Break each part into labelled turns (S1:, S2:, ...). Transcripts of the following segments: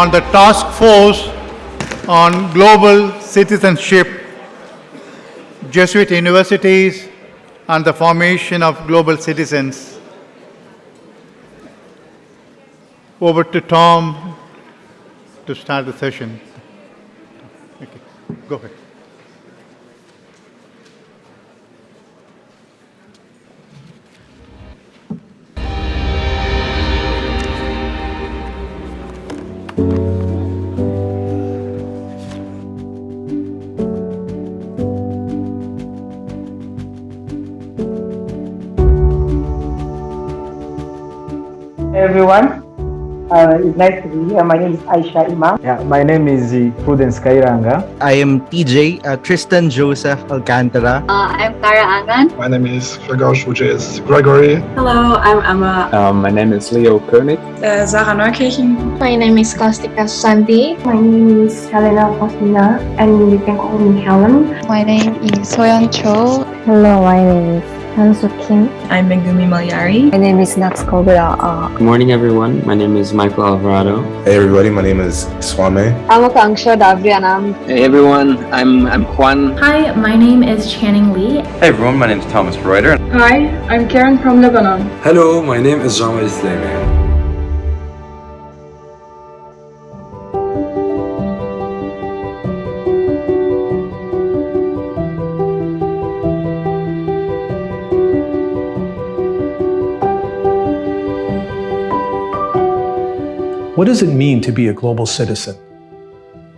S1: on the task force on global citizenship, Jesuit universities, and the formation of global citizens. Over to Tom to start the session. Okay, go ahead.
S2: Hey everyone, it's nice to be here. My name is Aisha Imam.
S3: Yeah, my name is Prudence Kairanga.
S4: I am TJ, Tristan Joseph Alcantara.
S5: I'm Tara Angan.
S6: My name is Fergosh, which is Gregory.
S7: Hello, I'm Emma.
S8: My name is Leo Koenig.
S7: Sarah Neukirchen.
S5: My name is Kostika Sandi.
S9: My name is Helena Kostina, and you can call me Helen.
S10: My name is Soyeon Cho.
S11: Hello, my name is Hansu Kim.
S7: I'm Megumi Malyari.
S11: My name is Nats Kobura.
S8: Good morning, everyone. My name is Michael Alvarado.
S12: Hey, everybody. My name is Swame.
S13: I'm Akanksha Davrianam.
S8: Hey, everyone. I'm Juan.
S14: Hi, my name is Channing Lee.
S15: Hey, everyone. My name is Thomas Reuter.
S16: Hi, I'm Karen from Lebanon.
S17: Hello, my name is Jamal Islami.
S18: What does it mean to be a global citizen?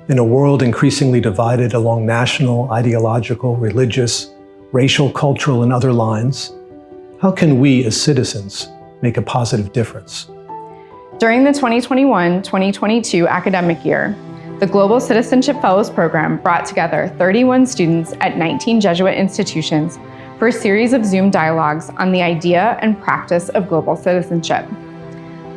S18: In a world increasingly divided along national, ideological, religious, racial, cultural, and other lines, how can we as citizens make a positive difference?
S19: During the 2021-2022 academic year, the Global Citizenship Fellows Program brought together 31 students at 19 Jesuit institutions for a series of Zoom dialogues on the idea and practice of global citizenship.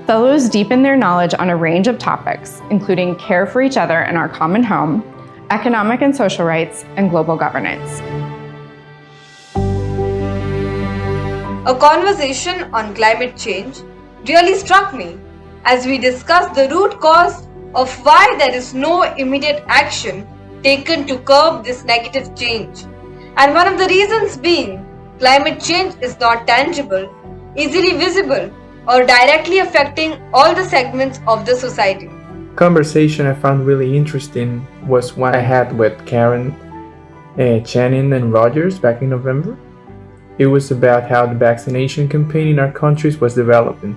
S19: Fellows deepen their knowledge on a range of topics, including care for each other in our common home, economic and social rights, and global governance.
S20: A conversation on climate change really struck me as we discussed the root cause of why there is no immediate action taken to curb this negative change. And one of the reasons being, climate change is not tangible, easily visible, or directly affecting all the segments of the society.
S3: Conversation I found really interesting was one I had with Karen, Channing, and Rogers back in November. It was about how the vaccination campaign in our countries was developing.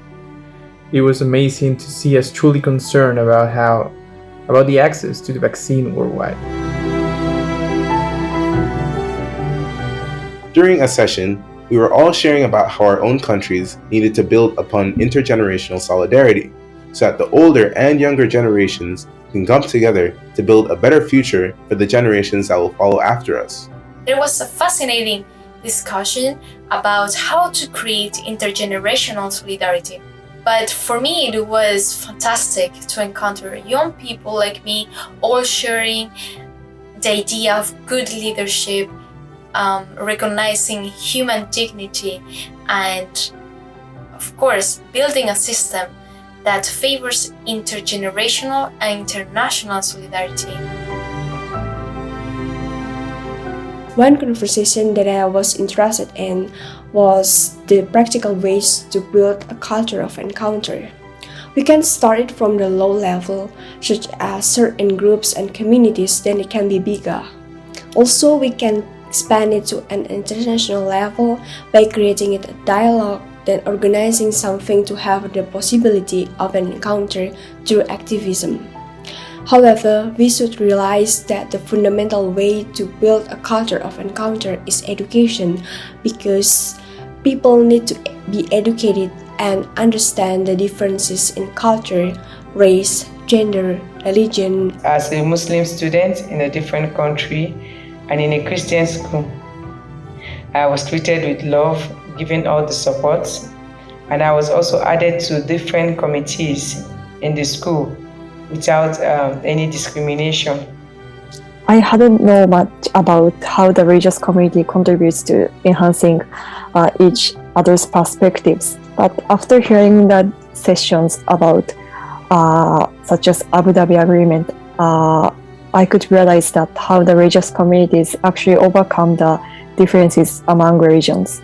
S3: It was amazing to see us truly concerned about the access to the vaccine worldwide.
S12: During a session, we were all sharing about how our own countries needed to build upon intergenerational solidarity so that the older and younger generations can come together to build a better future for the generations that will follow after us.
S4: There was a fascinating discussion about how to create intergenerational solidarity. But for me, it was fantastic to encounter young people like me all sharing the idea of good leadership, recognizing human dignity, and of course building a system that favors intergenerational and international solidarity.
S8: One conversation that I was interested in was the practical ways to build a culture of encounter. We can start it from the low level, such as certain groups and communities, then it can be bigger. Also, we can expand it to an international level by creating it a dialogue, then organizing something to have the possibility of an encounter through activism. However, we should realize that the fundamental way to build a culture of encounter is education, because people need to be educated and understand the differences in culture, race, gender, religion.
S2: As a Muslim student in a different country and in a Christian school, I was treated with love, given all the support, and I was also added to different committees in the school without any discrimination.
S11: I hadn't known much about how the religious community contributes to enhancing each other's perspectives, but after hearing the sessions about such as Abu Dhabi Agreement, I could realize that how the religious communities actually overcome the differences among regions.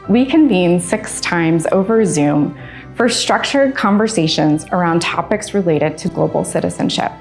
S19: We convened 6 times over Zoom for structured conversations around topics related to global citizenship.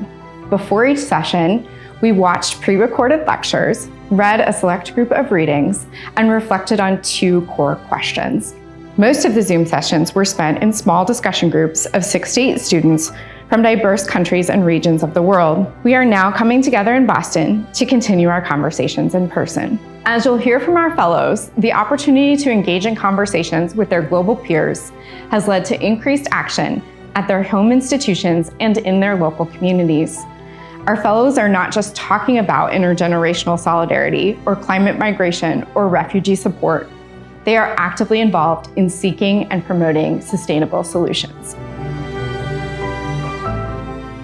S19: Before each session, we watched pre-recorded lectures, read a select group of readings, and reflected on 2 core questions. Most of the Zoom sessions were spent in small discussion groups of 6 to 8 students from diverse countries and regions of the world. We are now coming together in Boston to continue our conversations in person. As you'll hear from our fellows, the opportunity to engage in conversations with their global peers has led to increased action at their home institutions and in their local communities. Our fellows are not just talking about intergenerational solidarity or climate migration or refugee support. They are actively involved in seeking and promoting sustainable solutions.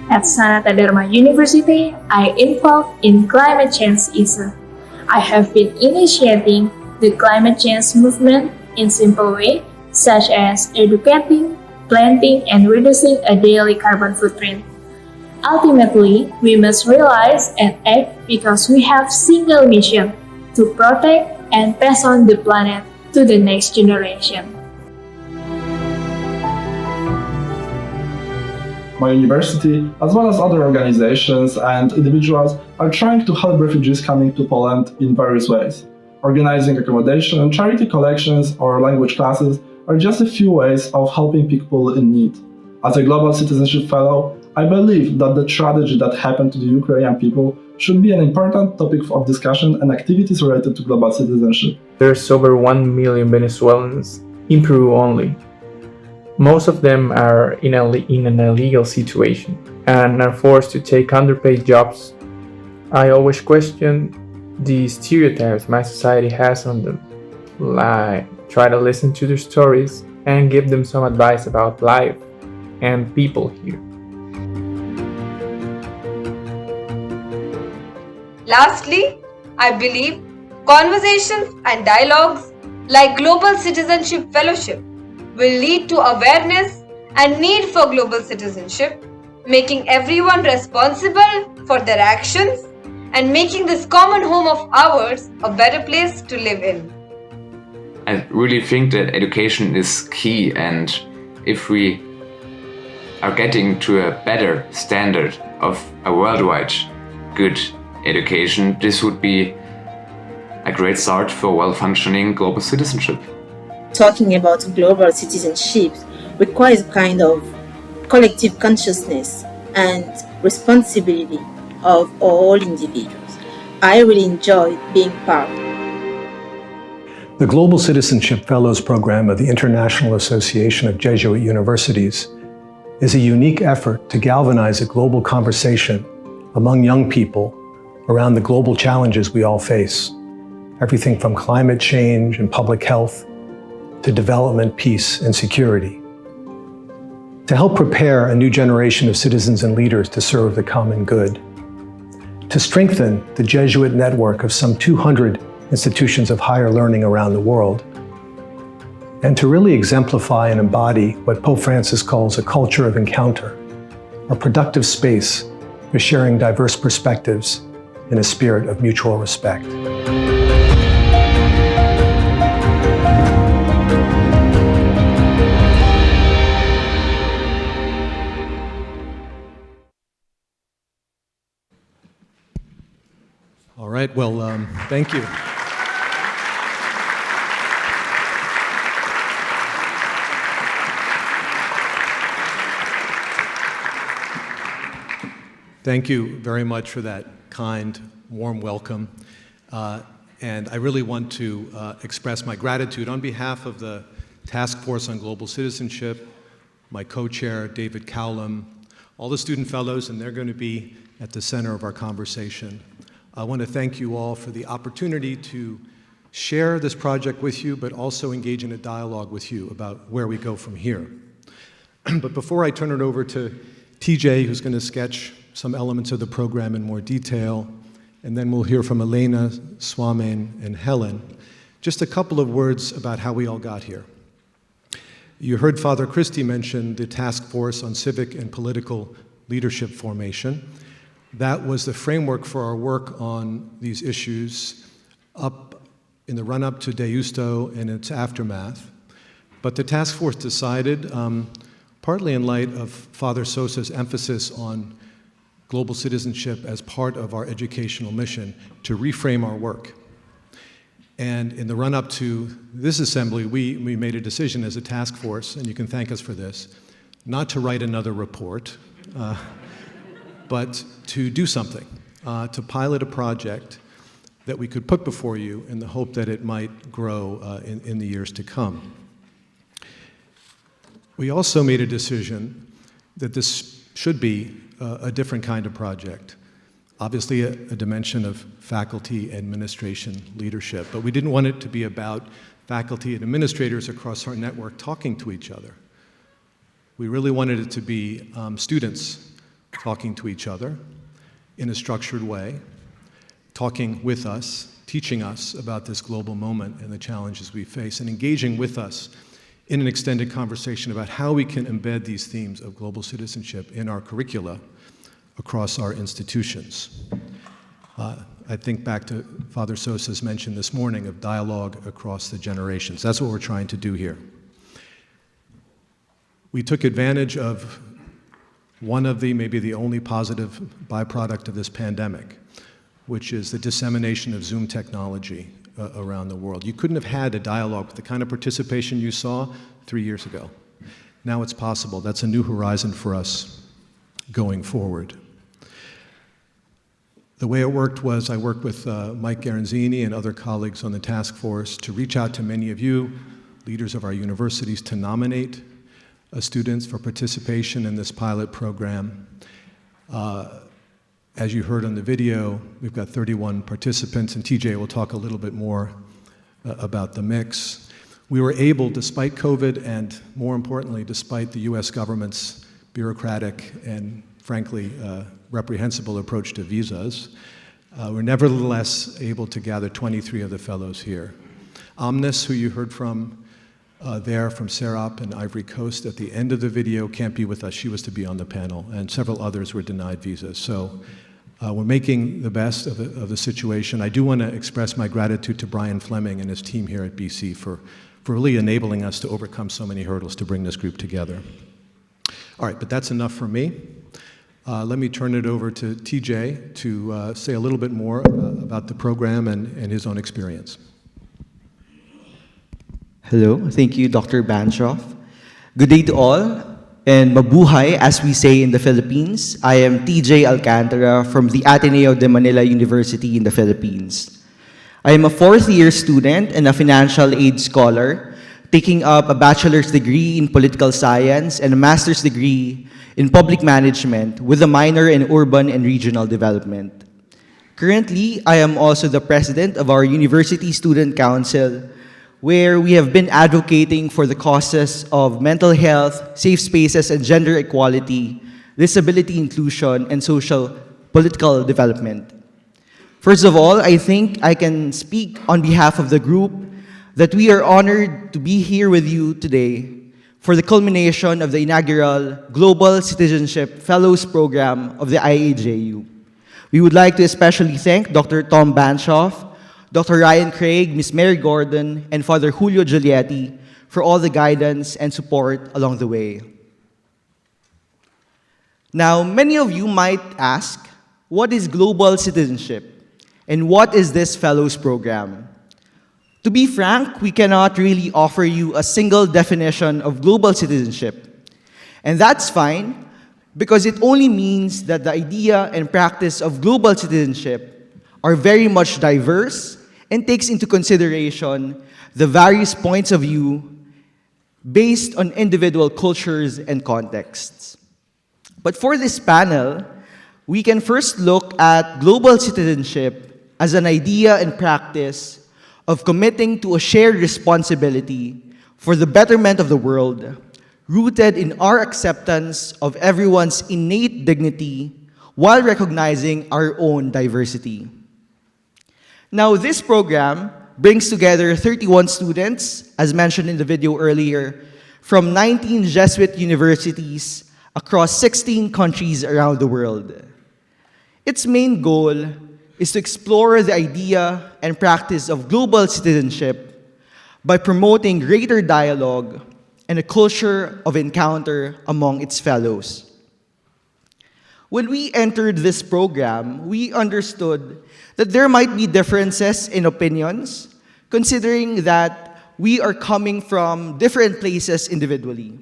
S21: At Sanata Dharma University, I involved in climate change issue. I have been initiating the climate change movement in simple ways, such as educating, planting, and reducing a daily carbon footprint. Ultimately, we must realize and act because we have single mission to protect and pass on the planet to the next generation.
S6: My university, as well as other organizations and individuals, are trying to help refugees coming to Poland in various ways. Organizing accommodation, charity collections, or language classes are just a few ways of helping people in need. As a Global Citizenship Fellow, I believe that the tragedy that happened to the Ukrainian people should be an important topic of discussion and activities related to global citizenship.
S3: There's over 1 million Venezuelans in Peru only. Most of them are in an illegal situation and are forced to take underpaid jobs. I always question the stereotypes my society has on them. I try to listen to their stories and give them some advice about life and people here.
S20: Lastly, I believe conversations and dialogues like Global Citizenship Fellowship will lead to awareness and need for global citizenship, making everyone responsible for their actions and making this common home of ours a better place to live in.
S22: I really think that education is key, and if we are getting to a better standard of a worldwide good education, this would be a great start for well-functioning global citizenship.
S23: Talking about global citizenship requires a kind of collective consciousness and responsibility of all individuals. I really enjoy being part.
S18: The Global Citizenship Fellows Program of the International Association of Jesuit Universities is a unique effort to galvanize a global conversation among young people around the global challenges we all face. Everything from climate change and public health to development, peace, and security. To help prepare a new generation of citizens and leaders to serve the common good. To strengthen the Jesuit network of some 200 institutions of higher learning around the world. And to really exemplify and embody what Pope Francis calls a culture of encounter, a productive space for sharing diverse perspectives in a spirit of mutual respect. All right, well, thank you. Thank you very much for that kind, warm welcome. And I really want to express my gratitude on behalf of the Task Force on Global Citizenship, my co-chair, David Cowlam, all the student fellows, and they're going to be at the center of our conversation. I want to thank you all for the opportunity to share this project with you, but also engage in a dialogue with you about where we go from here. But before I turn it over to TJ, who's going to sketch some elements of the program in more detail, and then we'll hear from Elena, Swamen, and Helen, just a couple of words about how we all got here. You heard Father Christie mention the Task Force on Civic and Political Leadership Formation. That was the framework for our work on these issues up in the run-up to Deusto and its aftermath. But the task force decided, partly in light of Father Sosa's emphasis on global citizenship as part of our educational mission, to reframe our work. And in the run-up to this assembly, we made a decision as a task force, and you can thank us for this, not to write another report, but to do something, to pilot a project that we could put before you in the hope that it might grow in the years to come. We also made a decision that this should be a different kind of project. Obviously a dimension of faculty, administration, leadership, but we didn't want it to be about faculty and administrators across our network talking to each other. We really wanted it to be students talking to each other in a structured way, talking with us, teaching us about this global moment and the challenges we face, and engaging with us in an extended conversation about how we can embed these themes of global citizenship in our curricula across our institutions. I think back to Father Sosa's mention this morning of dialogue across the generations. That's what we're trying to do here. We took advantage of one of the, maybe the only positive byproduct of this pandemic, which is the dissemination of Zoom technology around the world. You couldn't have had a dialogue with the kind of participation you saw 3 years ago. Now it's possible. That's a new horizon for us going forward. The way it worked was I worked with Mike Garanzini and other colleagues on the task force to reach out to many of you, leaders of our universities, to nominate students for participation in this pilot program. As you heard on the video, we've got 31 participants, and TJ will talk a little bit more about the mix. We were able, despite COVID and more importantly, despite the US government's bureaucratic and frankly reprehensible approach to visas, we're nevertheless able to gather 23 of the fellows here. Omnis, who you heard from there from Serap and Ivory Coast at the end of the video, can't be with us. She was to be on the panel, and several others were denied visas. So we're making the best of the situation. I do want to express my gratitude to Brian Fleming and his team here at BC for really enabling us to overcome so many hurdles to bring this group together. All right, but that's enough for me. Let me turn it over to TJ to say a little bit more about the program and his own experience.
S1: Hello, thank you, Dr. Banshoff. Good day to all, and mabuhay, as we say in the Philippines. I am TJ Alcantara from the Ateneo de Manila University in the Philippines. I am a fourth-year student and a financial aid scholar, taking up a bachelor's degree in political science and a master's degree in public management with a minor in urban and regional development. Currently, I am also the president of our University Student Council, where we have been advocating for the causes of mental health, safe spaces, and gender equality, disability inclusion, and social political development. First of all, I think I can speak on behalf of the group that we are honored to be here with you today for the culmination of the inaugural Global Citizenship Fellows Program of the IAJU. We would like to especially thank Dr. Tom Banshoff, Dr. Ryan Craig, Ms. Mary Gordon, and Father Julio Giulietti for all the guidance and support along the way. Now, many of you might ask, what is global citizenship? And what is this Fellows Program? To be frank, we cannot really offer you a single definition of global citizenship. And that's fine, because it only means that the idea and practice of global citizenship are very much diverse and takes into consideration the various points of view based on individual cultures and contexts. But for this panel, we can first look at global citizenship as an idea and practice of committing to a shared responsibility for the betterment of the world, rooted in our acceptance of everyone's innate dignity while recognizing our own diversity. Now, this program brings together 31 students, as mentioned in the video earlier, from 19 Jesuit universities across 16 countries around the world. Its main goal is to explore the idea and practice of global citizenship by promoting greater dialogue and a culture of encounter among its fellows. When we entered this program, we understood that there might be differences in opinions, considering that we are coming from different places individually.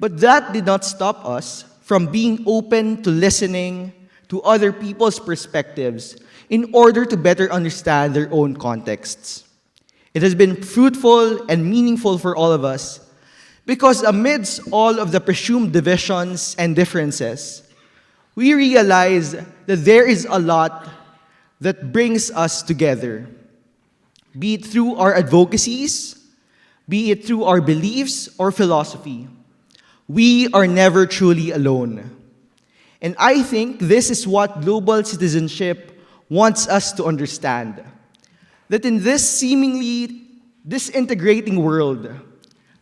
S1: But that did not stop us from being open to listening to other people's perspectives in order to better understand their own contexts. It has been fruitful and meaningful for all of us because amidst all of the presumed divisions and differences, we realize that there is a lot that brings us together, be it through our advocacies, be it through our beliefs or philosophy. We are never truly alone. And I think this is what global citizenship wants us to understand. That in this seemingly disintegrating world,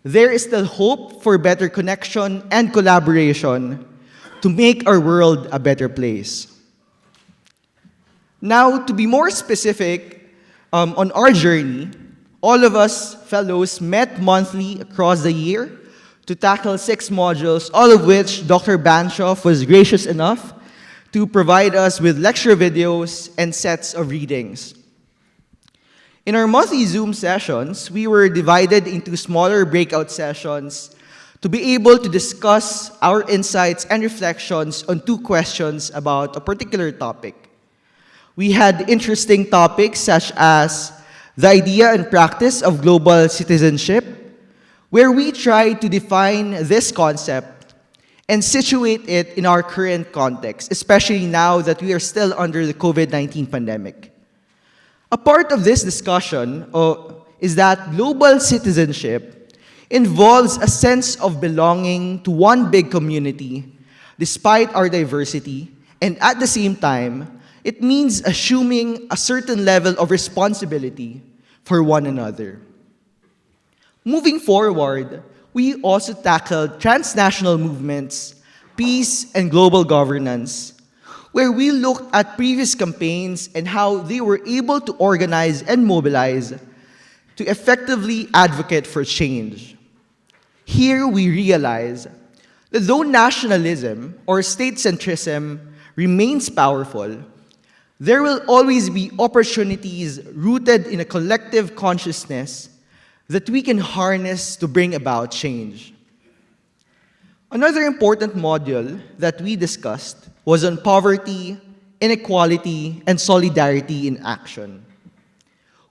S1: there is still hope for better connection and collaboration to make our world a better place. Now, to be more specific, on our journey, all of us fellows met monthly across the year to tackle 6 modules, all of which Dr. Banshoff was gracious enough to provide us with lecture videos and sets of readings. In our monthly Zoom sessions, we were divided into smaller breakout sessions to be able to discuss our insights and reflections on 2 questions about a particular topic. We had interesting topics such as the idea and practice of global citizenship, where we try to define this concept and situate it in our current context, especially now that we are still under the COVID-19 pandemic. A part of this discussion is that global citizenship involves a sense of belonging to one big community, despite our diversity, and at the same time, it means assuming a certain level of responsibility for one another. Moving forward, we also tackled transnational movements, peace, and global governance, where we looked at previous campaigns and how they were able to organize and mobilize to effectively advocate for change. Here we realize that though nationalism or state-centrism remains powerful, there will always be opportunities rooted in a collective consciousness that we can harness to bring about change. Another important module that we discussed was on poverty, inequality, and solidarity in action.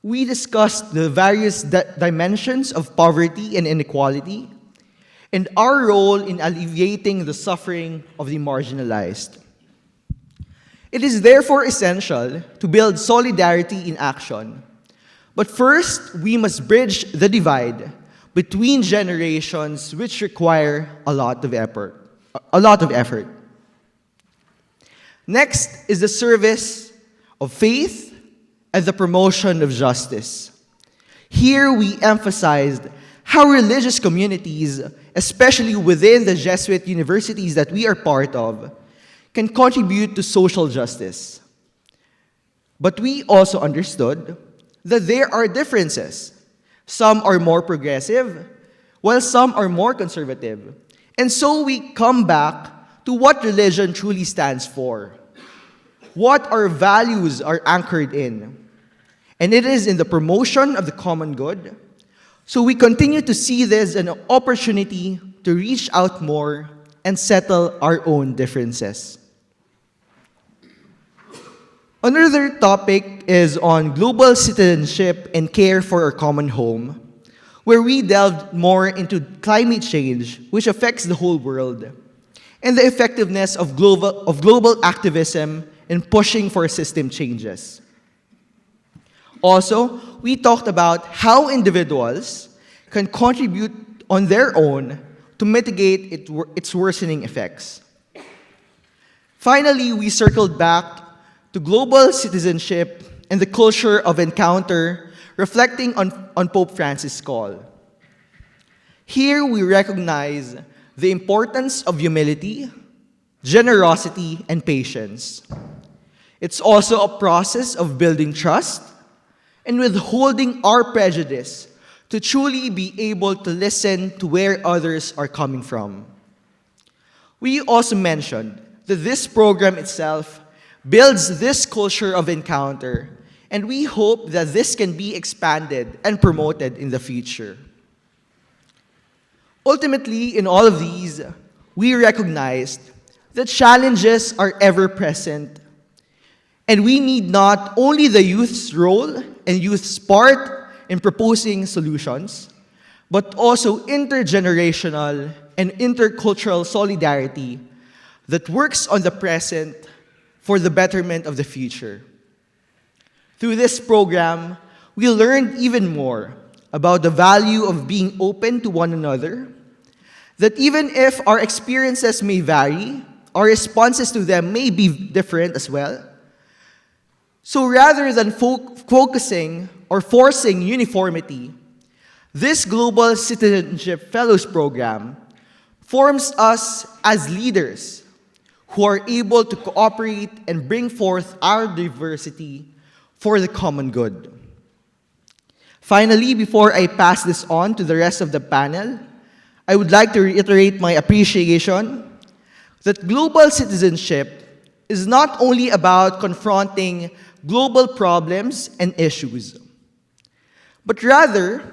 S1: We discussed the various dimensions of poverty and inequality and our role in alleviating the suffering of the marginalized. It is therefore essential to build solidarity in action. But first, we must bridge the divide between generations, which require a lot of effort. Next is the service of faith and the promotion of justice. Here we emphasized how religious communities, especially within the Jesuit universities that we are part of, can contribute to social justice. But we also understood that there are differences. Some are more progressive, while some are more conservative. And so we come back to what religion truly stands for, what our values are anchored in. And it is in the promotion of the common good. So we continue to see this as an opportunity to reach out more and settle our own differences. Another topic is on global citizenship and care for our common home, where we delved more into climate change, which affects the whole world, and the effectiveness of global activism in pushing for system changes. Also, we talked about how individuals can contribute on their own to mitigate its worsening effects. Finally, we circled back to global citizenship and the culture of encounter, reflecting on Pope Francis' call. Here we recognize the importance of humility, generosity, and patience. It's also a process of building trust and withholding our prejudice to truly be able to listen to where others are coming from. We also mentioned that this program itself builds this culture of encounter, and we hope that this can be expanded and promoted in the future. Ultimately, in all of these, we recognized that challenges are ever present, and we need not only the youth's role and youth's part in proposing solutions, but also intergenerational and intercultural solidarity that works on the present for the betterment of the future. Through this program, we learned even more about the value of being open to one another, that even if our experiences may vary, our responses to them may be different as well. So rather than focusing or forcing uniformity, this Global Citizenship Fellows Program forms us as leaders who are able to cooperate and bring forth our diversity for the common good. Finally, before I pass this on to the rest of the panel, I would like to reiterate my appreciation that global citizenship is not only about confronting global problems and issues, but rather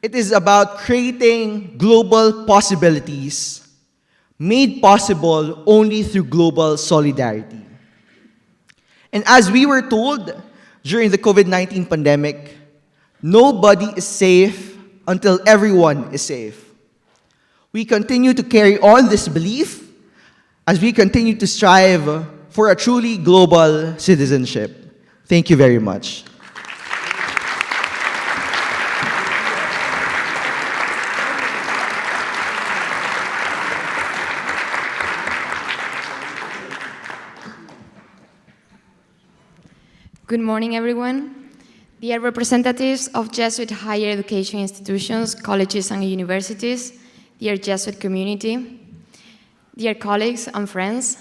S1: it is about creating global possibilities made possible only through global solidarity. And as we were told during the COVID-19 pandemic, nobody is safe until everyone is safe. We continue to carry on this belief as we continue to strive for a truly global citizenship. Thank you very much.
S5: Good morning, everyone. Dear representatives of Jesuit higher education institutions, colleges, and universities, dear Jesuit community, dear colleagues and friends,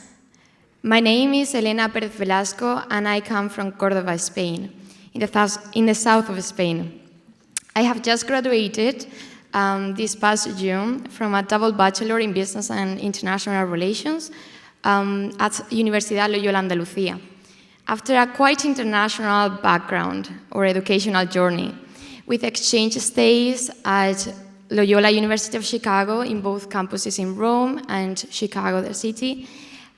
S5: my name is Elena Pérez Velasco, and I come from Córdoba, Spain, in the south of Spain. I have just graduated this past June from a double bachelor in business and international relations at Universidad Loyola Andalucía. After a quite international background or educational journey, with exchange stays at Loyola University of Chicago in both campuses in Rome and Chicago, the city,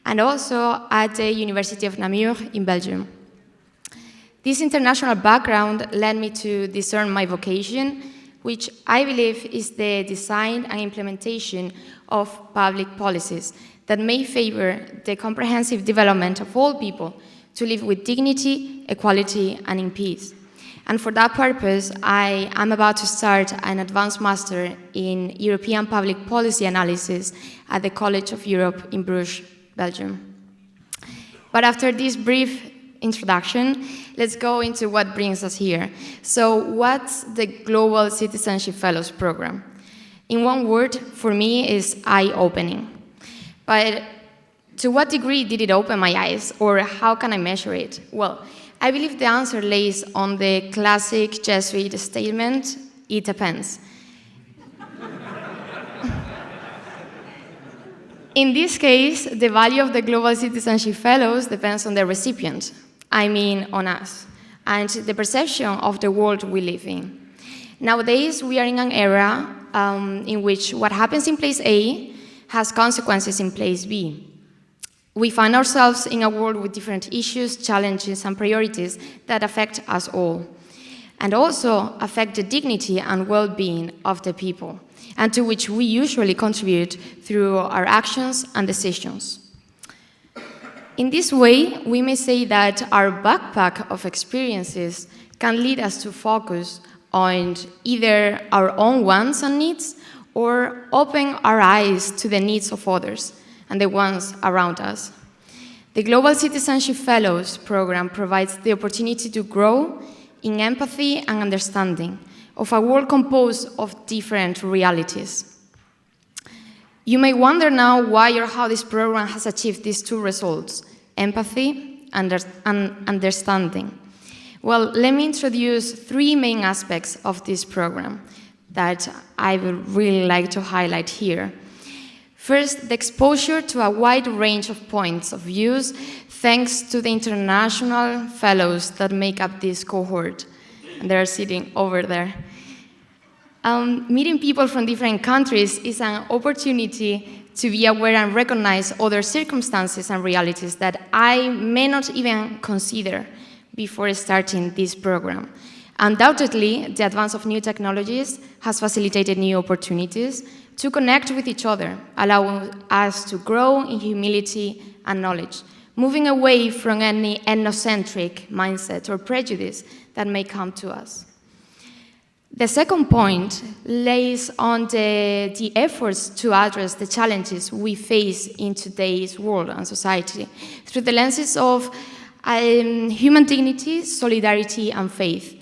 S5: and also at the University of Namur in Belgium. This international background led me to discern my vocation, which I believe is the design and implementation of public policies that may favor the comprehensive development of all people to live with dignity, equality, and in peace. And for that purpose, I am about to start an advanced master in European Public Policy Analysis at the College of Europe in Bruges, Belgium. But after this brief introduction, let's go into what brings us here. So what's the Global Citizenship Fellows Program? In one word, for me, is eye-opening. But to what degree did it open my eyes, or how can I measure it? Well, I believe the answer lays on the classic Jesuit statement, it depends. In this case, the value of the Global Citizenship Fellows depends on the recipient, I mean on us, and the perception of the world we live in. Nowadays, we are in an era in which what happens in place A has consequences in place B. We find ourselves in a world with different issues, challenges, and priorities that affect us all, and also affect the dignity and well-being of the people, and to which we usually contribute through our actions and decisions. In this way, we may say that our backpack of experiences can lead us to focus on either our own wants and needs, or open our eyes to the needs of others and the ones around us. The Global Citizenship Fellows program provides the opportunity to grow in empathy and understanding of a world composed of different realities. You may wonder now why or how this program has achieved these two results, empathy and understanding. Well, let me introduce three main aspects of this program that I would really like to highlight here. First, the exposure to a wide range of points of views thanks to the international fellows that make up this cohort. And they're sitting over there. Meeting people from different countries is an opportunity to be aware and recognize other circumstances and realities that I may not even consider before starting this program. Undoubtedly, the advance of new technologies has facilitated new opportunities to connect with each other, allowing us to grow in humility and knowledge, moving away from any ethnocentric mindset or prejudice that may come to us. The second point lays on the efforts to address the challenges we face in today's world and society through the lenses of human dignity, solidarity, and faith.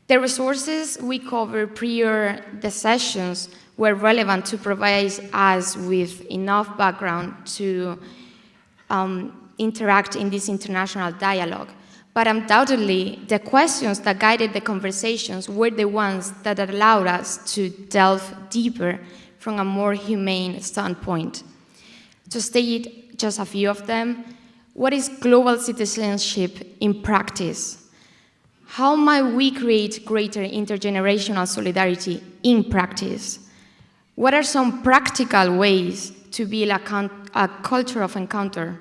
S5: The resources we covered prior the sessions were relevant to provide us with enough background to interact in this international dialogue. But undoubtedly, the questions that guided the conversations were the ones that allowed us to delve deeper from a more humane standpoint. To state just a few of them, what is global citizenship in practice? How might we create greater intergenerational solidarity in practice? What are some practical ways to build a culture of encounter?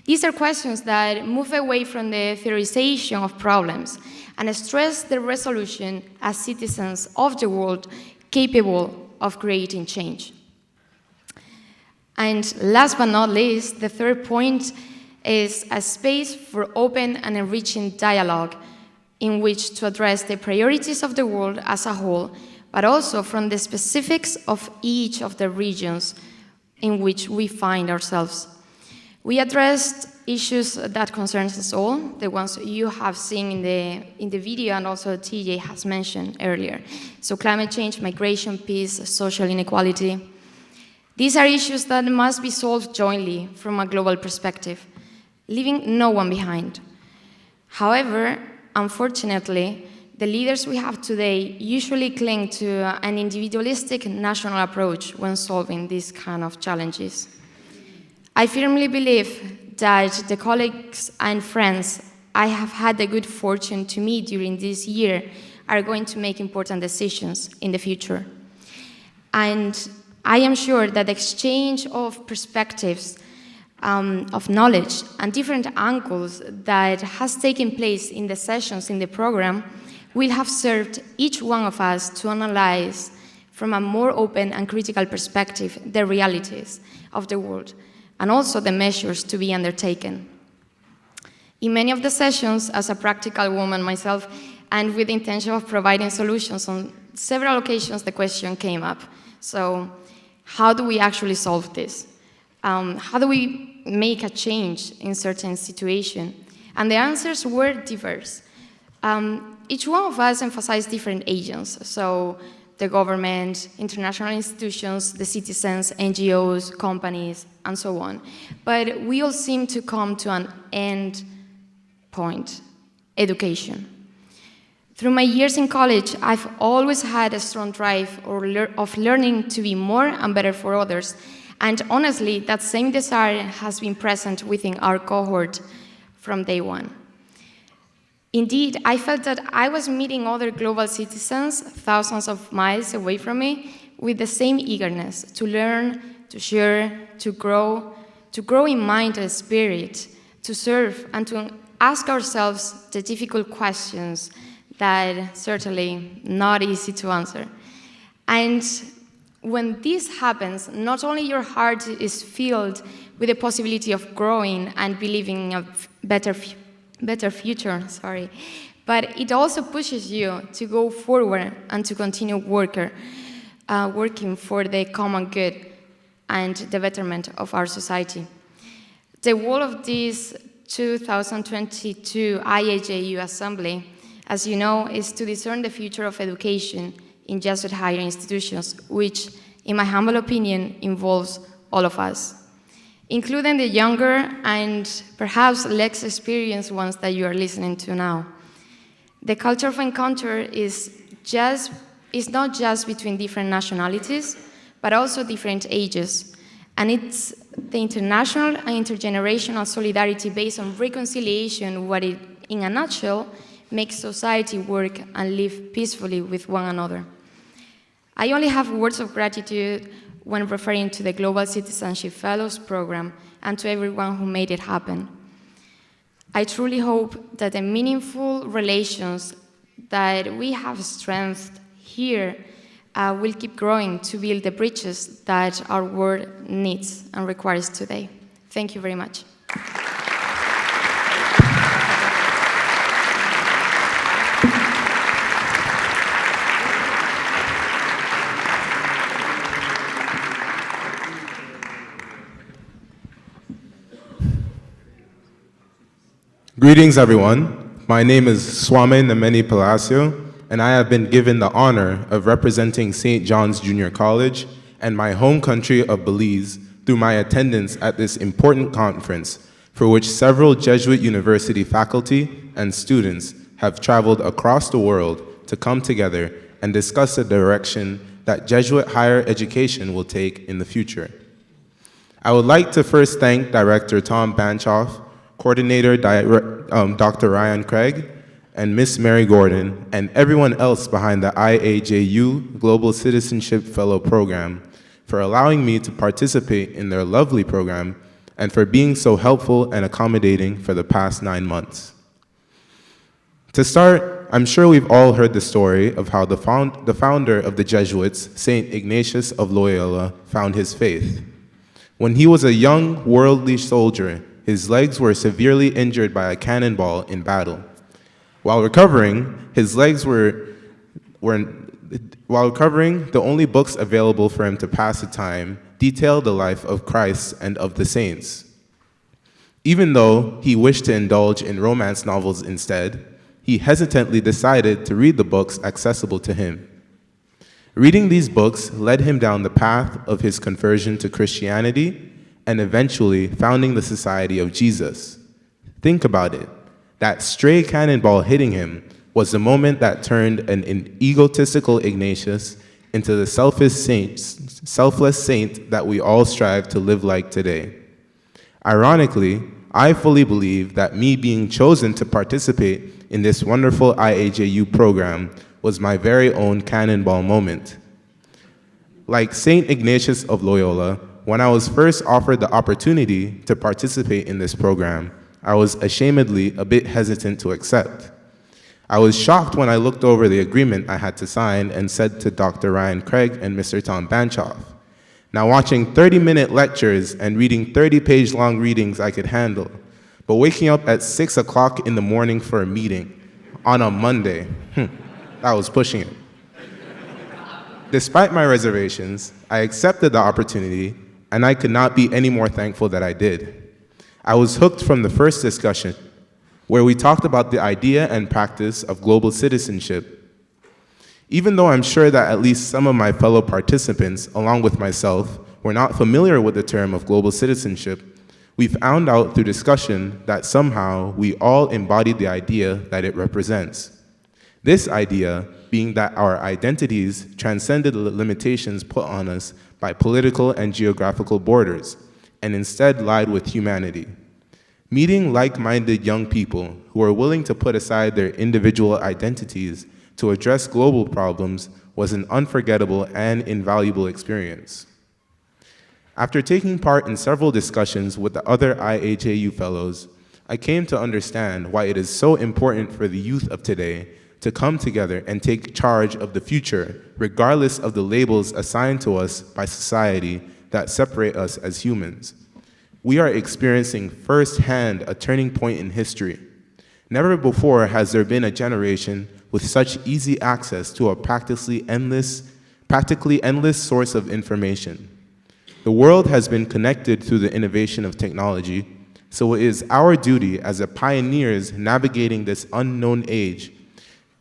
S5: These are questions that move away from the theorization of problems and stress the resolution as citizens of the world capable of creating change. And last but not least, the third point is a space for open and enriching dialogue in which to address the priorities of the world as a whole, but also from the specifics of each of the regions in which we find ourselves. We addressed issues that concern us all, the ones you have seen in the video and also TJ has mentioned earlier. So climate change, migration, peace, social inequality. These are issues that must be solved jointly from a global perspective, leaving no one behind. However, unfortunately, the leaders we have today usually cling to an individualistic national approach when solving these kind of challenges. I firmly believe that the colleagues and friends I have had the good fortune to meet during this year are going to make important decisions in the future. And I am sure that the exchange of perspectives, of knowledge and different angles that has taken place in the sessions in the program will have served each one of us to analyze from a more open and critical perspective the realities of the world and also the measures to be undertaken. In many of the sessions, as a practical woman myself, and with the intention of providing solutions on several occasions, the question came up. So, how do we actually solve this? How do we make a change in certain situation? And the answers were diverse. Each one of us emphasized different agents. So, the government, international institutions, the citizens, NGOs, companies, and so on. But we all seem to come to an end point, education. Through my years in college, I've always had a strong drive of learning to be more and better for others. And honestly, that same desire has been present within our cohort from day one. Indeed, I felt that I was meeting other global citizens thousands of miles away from me with the same eagerness to learn, to share, to grow in mind and spirit, to serve, and to ask ourselves the difficult questions that certainly not easy to answer. And when this happens, not only your heart is filled with the possibility of growing and believing in a better future, but it also pushes you to go forward and to continue working for the common good and the betterment of our society. The goal of this 2022 IAJU Assembly as you know, is to discern the future of education in Jesuit higher institutions, which, in my humble opinion, involves all of us, including the younger and perhaps less experienced ones that you are listening to now. The culture of encounter is not just between different nationalities, but also different ages. And it's the international and intergenerational solidarity based on reconciliation, what it, in a nutshell, makes society work and live peacefully with one another. I only have words of gratitude when referring to the Global Citizenship Fellows Program and to everyone who made it happen. I truly hope that the meaningful relations that we have strengthened here will keep growing to build the bridges that our world needs and requires today. Thank you very much.
S12: Greetings, everyone. My name is Swame Nameni Palacio, and I have been given the honor of representing St. John's Junior College and my home country of Belize through my attendance at this important conference, for which several Jesuit University faculty and students have traveled across the world to come together and discuss the direction that Jesuit higher education will take in the future. I would like to first thank Director Tom Banchoff, Coordinator Dr. Ryan Craig, and Miss Mary Gordon, and everyone else behind the IAJU Global Citizenship Fellow Program for allowing me to participate in their lovely program and for being so helpful and accommodating for the past 9 months. To start, I'm sure we've all heard the story of how the founder of the Jesuits, St. Ignatius of Loyola, found his faith. When he was a young worldly soldier, his legs were severely injured by a cannonball in battle. While recovering, the only books available for him to pass the time detailed the life of Christ and of the saints. Even though he wished to indulge in romance novels instead, he hesitantly decided to read the books accessible to him. Reading these books led him down the path of his conversion to Christianity and eventually founding the Society of Jesus. Think about it. That stray cannonball hitting him was the moment that turned an egotistical Ignatius into the selfless saint that we all strive to live like today. Ironically, I fully believe that me being chosen to participate in this wonderful IAJU program was my very own cannonball moment. Like St. Ignatius of Loyola, when I was first offered the opportunity to participate in this program, I was ashamedly a bit hesitant to accept. I was shocked when I looked over the agreement I had to sign and said to Dr. Ryan Craig and Mr. Tom Banchoff, now watching 30-minute lectures and reading 30-page long readings I could handle, but waking up at 6 o'clock in the morning for a meeting on a Monday, that was pushing it. Despite my reservations, I accepted the opportunity, and I could not be any more thankful that I did. I was hooked from the first discussion, where we talked about the idea and practice of global citizenship. Even though I'm sure that at least some of my fellow participants, along with myself, were not familiar with the term of global citizenship, we found out through discussion that somehow we all embodied the idea that it represents. This idea being that our identities transcended the limitations put on us by political and geographical borders, and instead lied with humanity. Meeting like-minded young people who are willing to put aside their individual identities to address global problems was an unforgettable and invaluable experience. After taking part in several discussions with the other IAJU fellows, I came to understand why it is so important for the youth of today to come together and take charge of the future, regardless of the labels assigned to us by society that separate us as humans. We are experiencing firsthand a turning point in history. Never before has there been a generation with such easy access to a practically endless source of information. The world has been connected through the innovation of technology, so it is our duty as the pioneers navigating this unknown age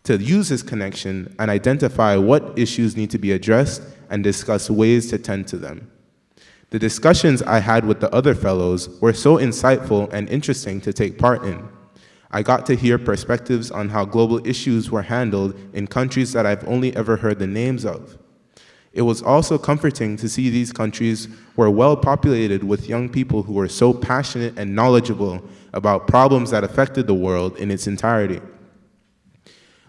S12: to use this connection and identify what issues need to be addressed and discuss ways to tend to them. The discussions I had with the other fellows were so insightful and interesting to take part in. I got to hear perspectives on how global issues were handled in countries that I've only ever heard the names of. It was also comforting to see these countries were well populated with young people who were so passionate and knowledgeable about problems that affected the world in its entirety.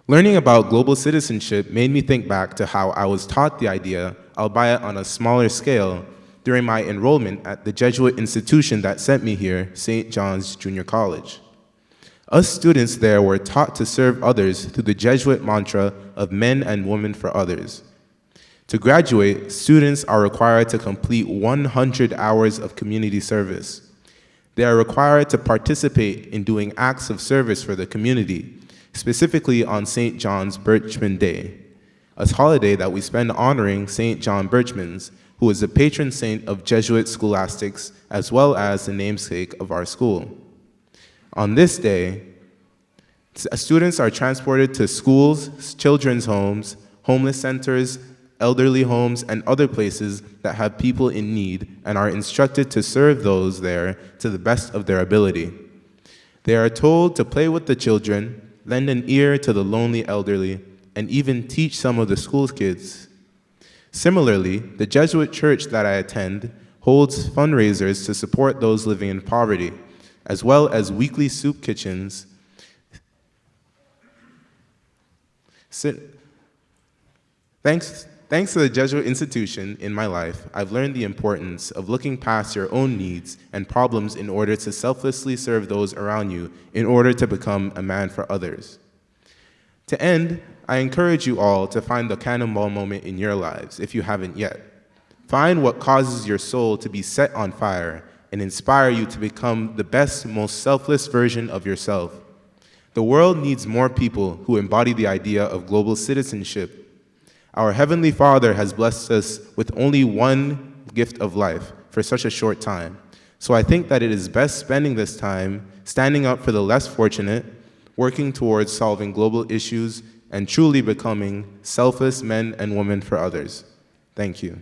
S12: Learning about global citizenship made me think back to how I was taught the idea, albeit on a smaller scale, during my enrollment at the Jesuit institution that sent me here, St. John's Junior College. Us students there were taught to serve others through the Jesuit mantra of men and women for others. To graduate, students are required to complete 100 hours of community service. They are required to participate in doing acts of service for the community, specifically on St. John's Birchman Day, a holiday that we spend honoring St. John Birchmans, who is the patron saint of Jesuit scholastics as well as the namesake of our school. On this day, students are transported to schools, children's homes, homeless centers, elderly homes, and other places that have people in need and are instructed to serve those there to the best of their ability. They are told to play with the children, lend an ear to the lonely elderly, and even teach some of the school kids. Similarly, the Jesuit church that I attend holds fundraisers to support those living in poverty, as well as weekly soup kitchens. Thanks to the Jesuit institution in my life, I've learned the importance of looking past your own needs and problems in order to selflessly serve those around you in order to become a man for others. To end, I encourage you all to find the cannonball moment in your lives, if you haven't yet. Find what causes your soul to be set on fire and inspire you to become the best, most selfless version of yourself. The world needs more people who embody the idea of global citizenship. Our Heavenly Father has blessed us with only one gift of life for such a short time. So I think that it is best spending this time standing up for the less fortunate, working towards solving global issues, and truly becoming selfless men and women for others. Thank you.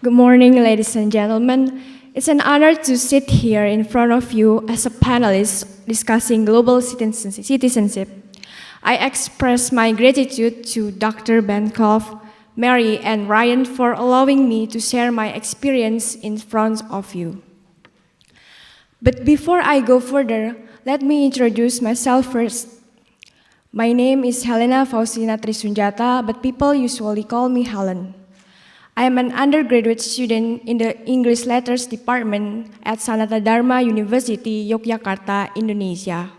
S8: Good morning, ladies and gentlemen. It's an honor to sit here in front of you as a panelist discussing global citizenship. I express my gratitude to Dr. Bancroft, Mary, and Ryan for allowing me to share my experience in front of you. But before I go further, let me introduce myself first. My name is Helena Faustina Trisunjata, but people usually call me Helen. I am an undergraduate student in the English Letters Department at Sanata Dharma University, Yogyakarta, Indonesia.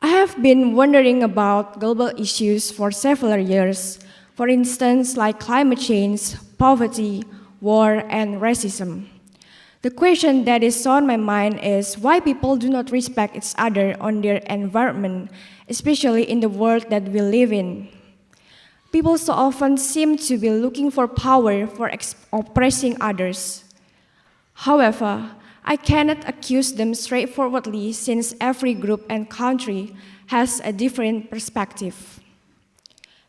S8: I have been wondering about global issues for several years, for instance, like climate change, poverty, war, and racism. The question that is on my mind is why people do not respect each other on their environment, especially in the world that we live in. People so often seem to be looking for power for oppressing others. However, I cannot accuse them straightforwardly since every group and country has a different perspective.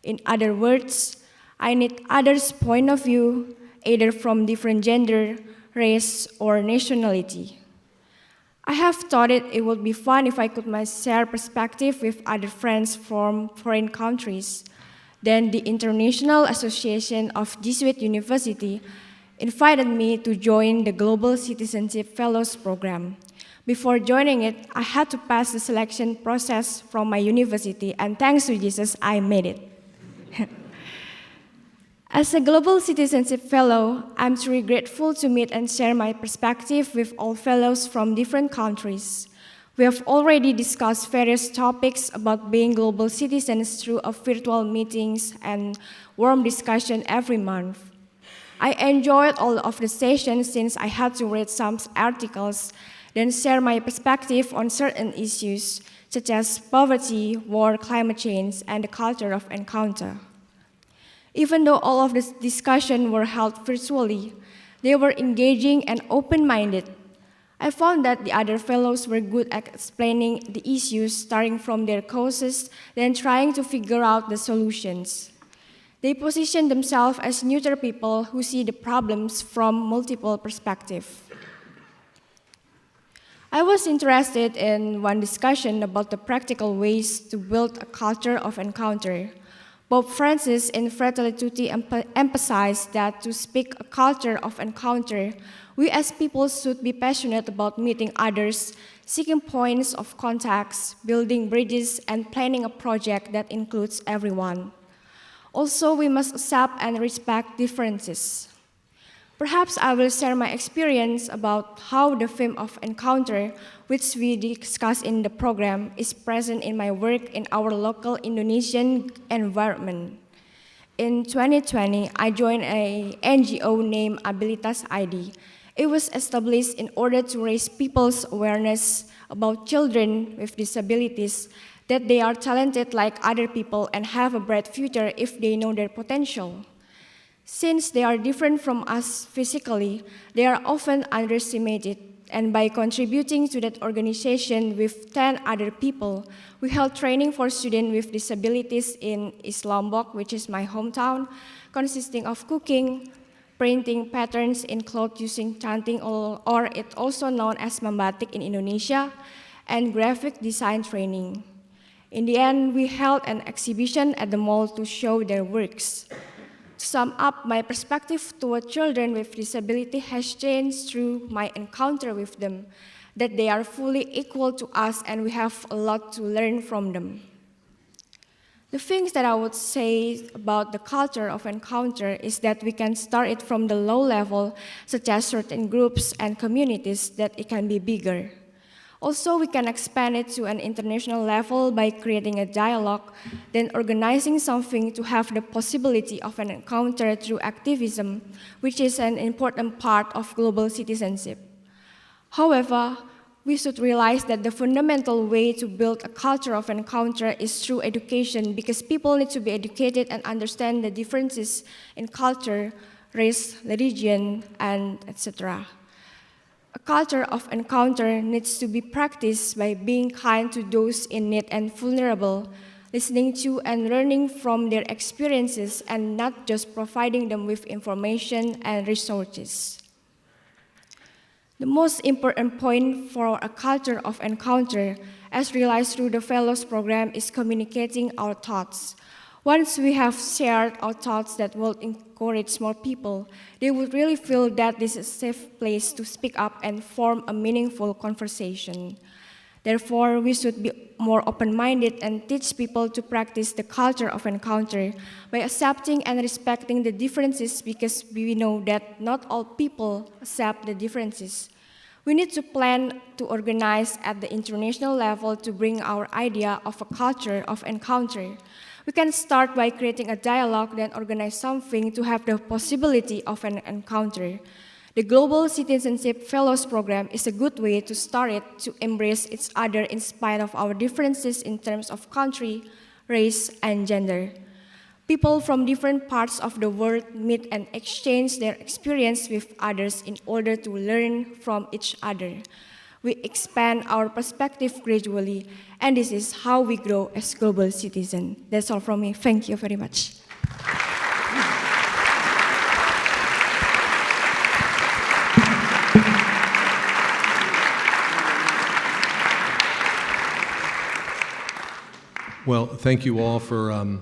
S8: In other words, I need others' point of view, either from different gender, race, or nationality. I have thought it would be fun if I could share perspective with other friends from foreign countries. Then the International Association of Jesuit University invited me to join the Global Citizenship Fellows Program. Before joining it, I had to pass the selection process from my university, and thanks to Jesus, I made it. As a Global Citizenship Fellow, I'm truly grateful to meet and share my perspective with all fellows from different countries. We have already discussed various topics about being global citizens through virtual meetings and warm discussion every month. I enjoyed all of the sessions since I had to read some articles, then share my perspective on certain issues, such as poverty, war, climate change, and the culture of encounter. Even though all of this discussion were held virtually, they were engaging and open-minded. I found that the other fellows were good at explaining the issues, starting from their causes, then trying to figure out the solutions. They position themselves as neutral people who see the problems from multiple perspectives. I was interested in one discussion about the practical ways to build a culture of encounter. Pope Francis in Fratelli Tutti emphasized that to speak a culture of encounter, we as people should be passionate about meeting others, seeking points of contacts, building bridges, and planning a project that includes everyone. Also, we must accept and respect differences. Perhaps I will share my experience about how the theme of encounter, which we discuss in the program, is present in my work in our local Indonesian environment. In 2020, I joined an NGO named Abilitas ID. It was established in order to raise people's awareness about children with disabilities, that they are talented like other people and have a bright future if they know their potential. Since they are different from us physically, they are often underestimated, and by contributing to that organization with 10 other people, we held training for students with disabilities in East Lombok, which is my hometown, consisting of cooking, printing patterns in cloth using canting, or it also known as membatik in Indonesia, and graphic design training. In the end, we held an exhibition at the mall to show their works. To sum up, my perspective toward children with disability has changed through my encounter with them, that they are fully equal to us and we have a lot to learn from them. The things that I would say about the culture of encounter is that we can start it from the low level, such as certain groups and communities, that it can be bigger. Also, we can expand it to an international level by creating a dialogue, then organizing something to have the possibility of an encounter through activism, which is an important part of global citizenship. However, we should realize that the fundamental way to build a culture of encounter is through education, because people need to be educated and understand the differences in culture, race, religion, and etc. A culture of encounter needs to be practiced by being kind to those in need and vulnerable, listening to and learning from their experiences, and not just providing them with information and resources. The most important point for a culture of encounter, as realized through the Fellows Program, is communicating our thoughts. Once we have shared our thoughts that will encourage more people, they would really feel that this is a safe place to speak up and form a meaningful conversation. Therefore, we should be more open-minded and teach people to practice the culture of encounter by accepting and respecting the differences, because we know that not all people accept the differences. We need to plan to organize at the international level to bring our idea of a culture of encounter. We can start by creating a dialogue, then organize something to have the possibility of an encounter. The Global Citizenship Fellows Program is a good way to start it, to embrace each other in spite of our differences in terms of country, race, and gender. People from different parts of the world meet and exchange their experience with others in order to learn from each other. We expand our perspective gradually, and this is how we grow as global citizens. That's all from me. Thank you very much.
S18: Well, thank you all for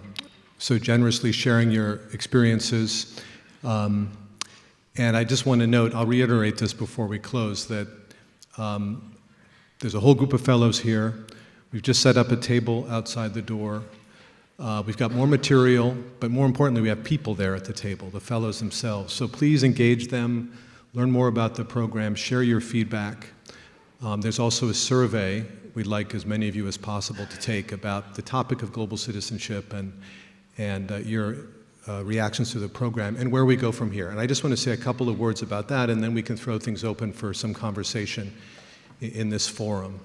S18: so generously sharing your experiences. And I just want to note, I'll reiterate this before we close, that there's a whole group of fellows here. We've just set up a table outside the door. We've got more material, but more importantly, we have people there at the table, the fellows themselves. So please engage them, learn more about the program, share your feedback. There's also a survey we'd like as many of you as possible to take about the topic of global citizenship and your reactions to the program and where we go from here. And I just want to say a couple of words about that, and then we can throw things open for some conversation in this forum.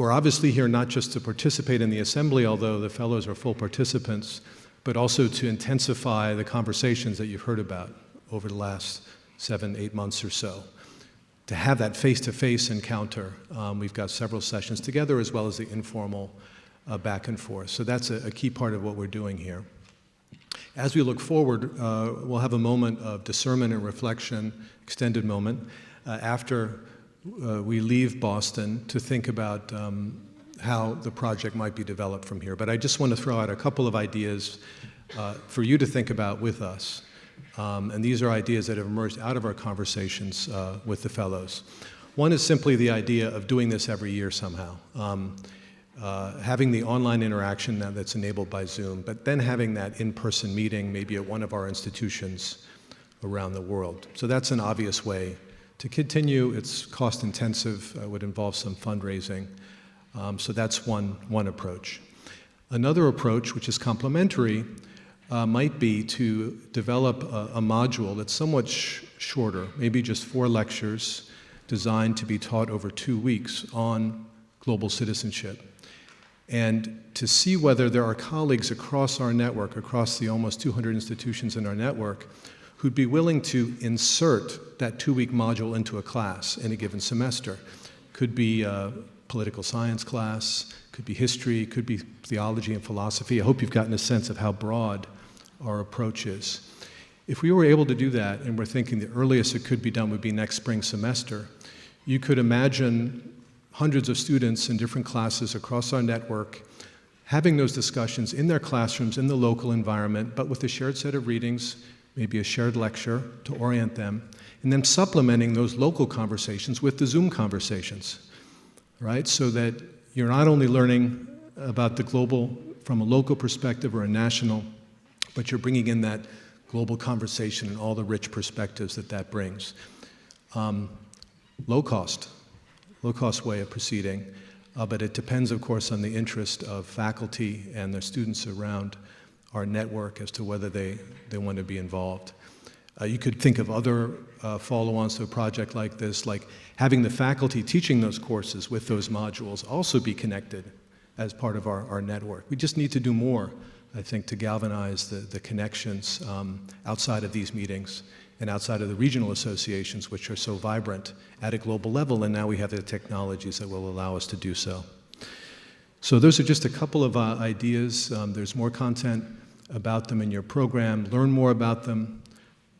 S18: who are obviously here not just to participate in the assembly, although the fellows are full participants, but also to intensify the conversations that you've heard about over the last 7-8 months or so. To have that face-to-face encounter, we've got several sessions together as well as the informal back and forth. So that's a key part of what we're doing here. As we look forward, we'll have a moment of discernment and reflection, extended moment, after we leave Boston to think about how the project might be developed from here. But I just want to throw out a couple of ideas for you to think about with us. And these are ideas that have emerged out of our conversations with the fellows. One is simply the idea of doing this every year somehow. Having the online interaction now that's enabled by Zoom, but then having that in-person meeting maybe at one of our institutions around the world. So that's an obvious way to continue. It's cost-intensive, would involve some fundraising. So that's one approach. Another approach, which is complementary, might be to develop a module that's somewhat shorter, maybe just 4 lectures designed to be taught over 2 weeks on global citizenship. And to see whether there are colleagues across our network, across the almost 200 institutions in our network, who'd be willing to insert that 2-week module into a class in a given semester. Could be a political science class, could be history, could be theology and philosophy. I hope you've gotten a sense of how broad our approach is. If we were able to do that, and we're thinking the earliest it could be done would be next spring semester, you could imagine hundreds of students in different classes across our network having those discussions in their classrooms, in the local environment, but with a shared set of readings, maybe a shared lecture to orient them, and then supplementing those local conversations with the Zoom conversations, right? So that you're not only learning about the global from a local perspective or a national, but you're bringing in that global conversation and all the rich perspectives that that brings. Low cost way of proceeding, but it depends, of course, on the interest of faculty and their students around our network as to whether they want to be involved. You could think of other follow-ons to a project like this, like having the faculty teaching those courses with those modules also be connected as part of our network. We just need to do more, I think, to galvanize the connections outside of these meetings and outside of the regional associations, which are so vibrant at a global level, and now we have the technologies that will allow us to do so. So those are just a couple of ideas. There's more content about them in your program. Learn more about them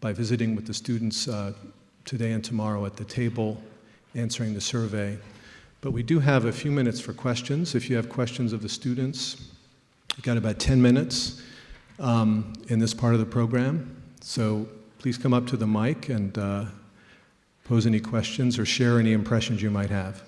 S18: by visiting with the students today and tomorrow at the table, answering the survey. But we do have a few minutes for questions. If you have questions of the students, we've got about 10 minutes in this part of the program. So please come up to the mic and pose any questions or share any impressions you might have.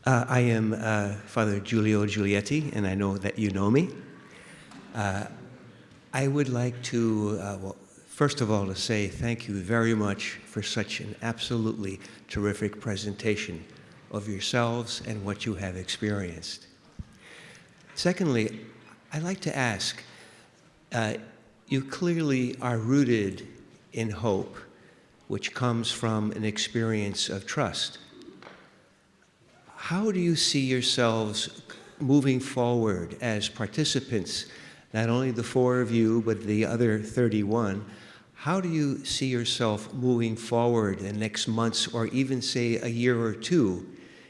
S7: I am Father Giulio Giulietti, and I know that you know me. I would like to, well, first of all, to say thank you very much for such an absolutely terrific presentation of yourselves and what you have experienced. Secondly, I'd like to ask, you clearly are rooted in hope, which comes from an experience of trust. How do you see yourselves moving forward as participants, not only the 4 of you, but the other 31? How do you see yourself moving forward in the next months, or even say a year or 2,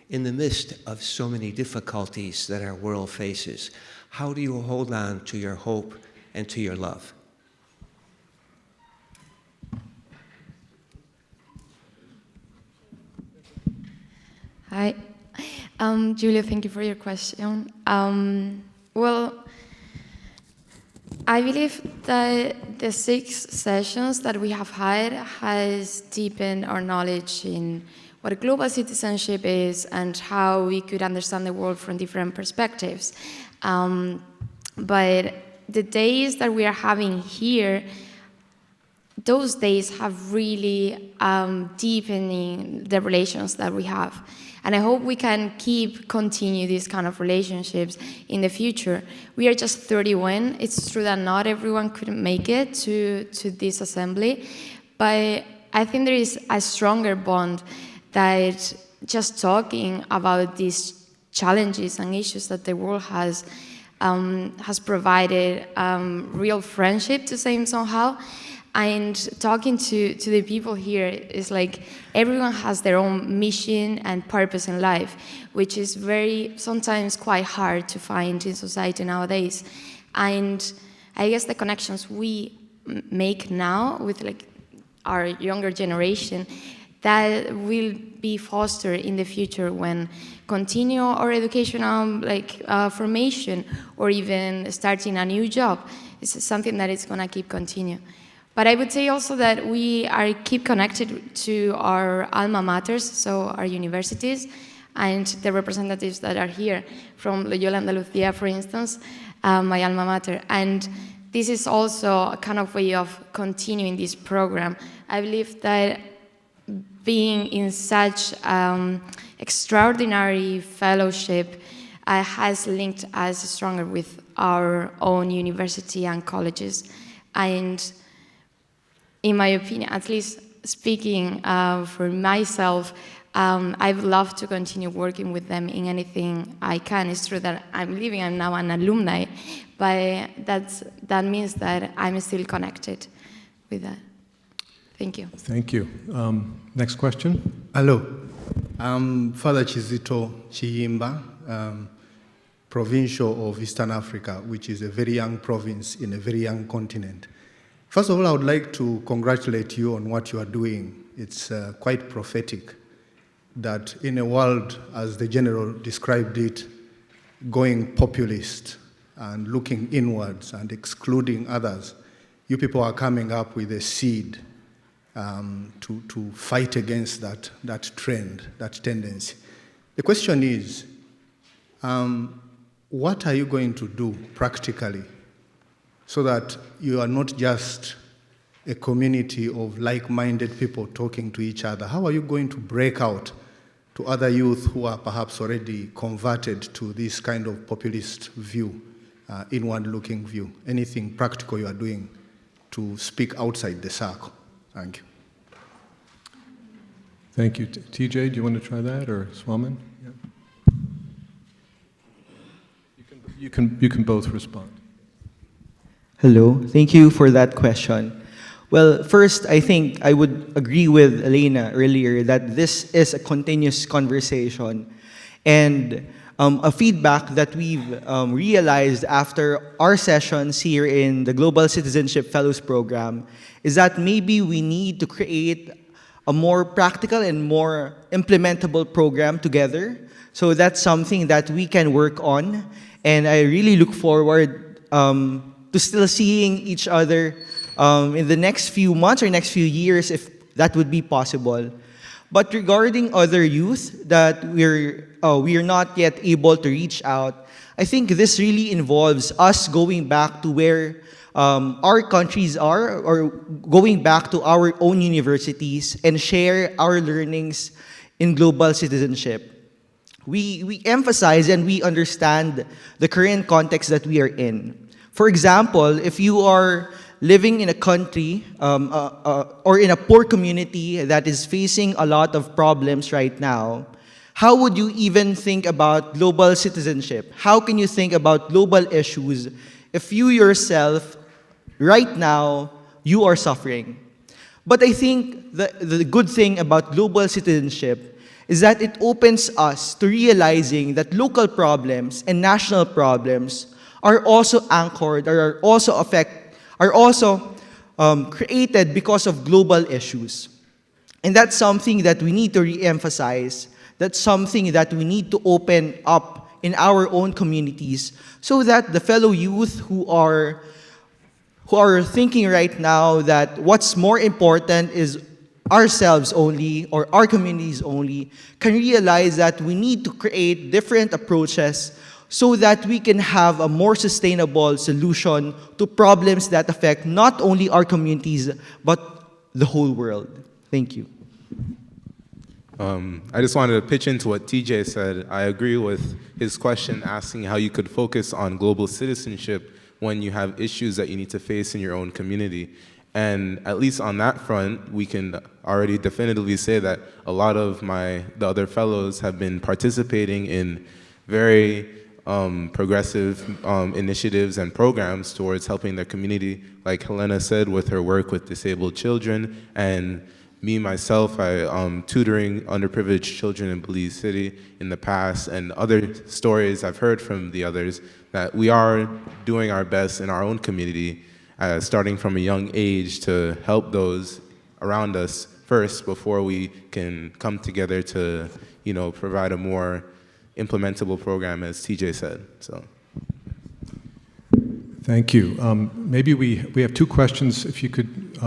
S7: in the midst of so many difficulties that our world faces? How do you hold on to your hope and to your love?
S5: Hi. Julia, thank you for your question. Well, I believe that the 6 sessions that we have had has deepened our knowledge in what global citizenship is and how we could understand the world from different perspectives. But the days that we are having here, those days have really deepening the relations that we have. And I hope we can continue these kind of relationships in the future. We are just 31. It's true that not everyone could make it to this assembly, but I think there is a stronger bond that just talking about these challenges and issues that the world has provided real friendship to say somehow. And talking to the people here is like everyone has their own mission and purpose in life, which is sometimes quite hard to find in society nowadays. And I guess the connections we make now with like our younger generation, that will be fostered in the future when continue our educational formation or even starting a new job. It's something that is gonna keep continue. But I would say also that we keep connected to our alma maters, so our universities, and the representatives that are here from Loyola Andalucía, for instance, my alma mater. And this is also a kind of way of continuing this program. I believe that being in such extraordinary fellowship has linked us stronger with our own university and colleges. And in my opinion, at least speaking for myself, I would love to continue working with them in anything I can. It's true that I'm now an alumni, but that means that I'm still connected with that. Thank you.
S9: Thank you. Next question.
S10: Hello, I'm Father Chizito Chiyimba, provincial of Eastern Africa, which is a very young province in a very young continent. First of all, I would like to congratulate you on what you are doing. It's quite prophetic that in a world, as the General described it, going populist and looking inwards and excluding others, you people are coming up with a seed to fight against that trend, that tendency. The question is, what are you going to do practically so that you are not just a community of like-minded people talking to each other? How are you going to break out to other youth who are perhaps already converted to this kind of populist view, inward-looking view? Anything practical you are doing to speak outside the circle? Thank you.
S9: Thank you. TJ, do you want to try that, or Swamin? Yeah. You can both respond.
S1: Hello, thank you for that question. Well, first, I think I would agree with Elena earlier that this is a continuous conversation. And a feedback that we've realized after our sessions here in the Global Citizenship Fellows Program is that maybe we need to create a more practical and more implementable program together. So that's something that we can work on. And I really look forward to still seeing each other in the next few months or next few years, if that would be possible. But regarding other youth that we are not yet able to reach out, I think this really involves us going back to where our countries are, or going back to our own universities and share our learnings in global citizenship. We emphasize and we understand the current context that we are in. For example, if you are living in a country or in a poor community that is facing a lot of problems right now, how would you even think about global citizenship? How can you think about global issues if you yourself, right now, you are suffering? But I think the good thing about global citizenship is that it opens us to realizing that local problems and national problems are also anchored or are also created because of global issues. And that's something that we need to re-emphasize. That's something that we need to open up in our own communities so that the fellow youth who are thinking right now that what's more important is ourselves only or our communities only can realize that we need to create different approaches so that we can have a more sustainable solution to problems that affect not only our communities but the whole world. Thank you.
S12: I just wanted to pitch into what TJ said. I agree with his question asking how you could focus on global citizenship when you have issues that you need to face in your own community. And at least on that front, we can already definitively say that a lot of the other fellows have been participating in very progressive initiatives and programs towards helping their community, like Helena said, with her work with disabled children, and me, myself, tutoring underprivileged children in Belize City in the past, and other stories I've heard from the others, that we are doing our best in our own community, starting from a young age to help those around us first before we can come together to, provide a more implementable program, as TJ said. So.
S9: Thank you. Maybe we have two questions. If you could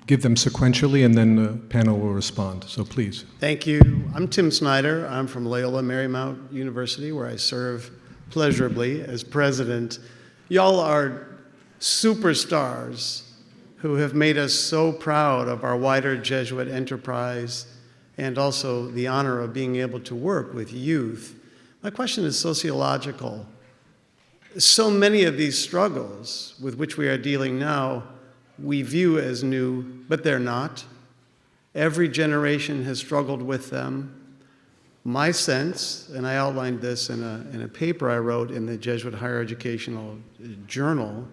S9: give them sequentially, and then the panel will respond. So please.
S13: Thank you. I'm Tim Snyder. I'm from Loyola Marymount University, where I serve pleasurably as president. Y'all are superstars who have made us so proud of our wider Jesuit enterprise and also the honor of being able to work with youth. My question is sociological. So many of these struggles with which we are dealing now we view as new, but they're not. Every generation has struggled with them. My sense, and I outlined this in a paper I wrote in the Jesuit Higher Educational Journal,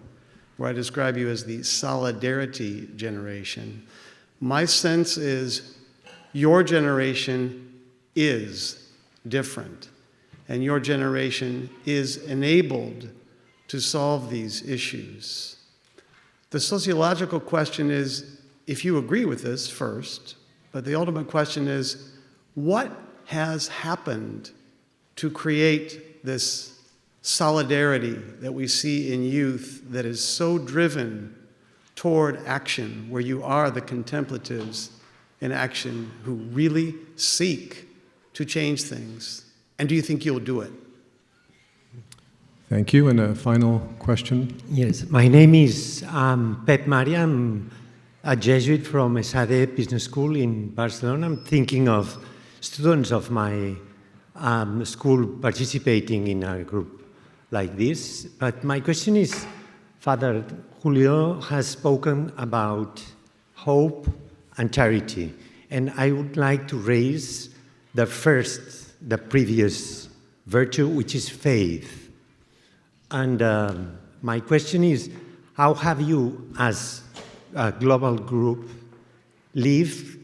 S13: where I describe you as the solidarity generation. My sense is your generation is different, and your generation is enabled to solve these issues. The sociological question is, if you agree with this first, but the ultimate question is, what has happened to create this solidarity that we see in youth that is so driven toward action, where you are the contemplatives in action who really seek to change things? And do you think you'll do it?
S9: Thank you. And a final question.
S14: Yes, my name is Pep Maria. I'm a Jesuit from ESADE Business School in Barcelona. I'm thinking of students of my school participating in a group like this. But my question is, Father Julio has spoken about hope and charity. And I would like to raise the previous virtue, which is faith. And my question is, how have you, as a global group, lived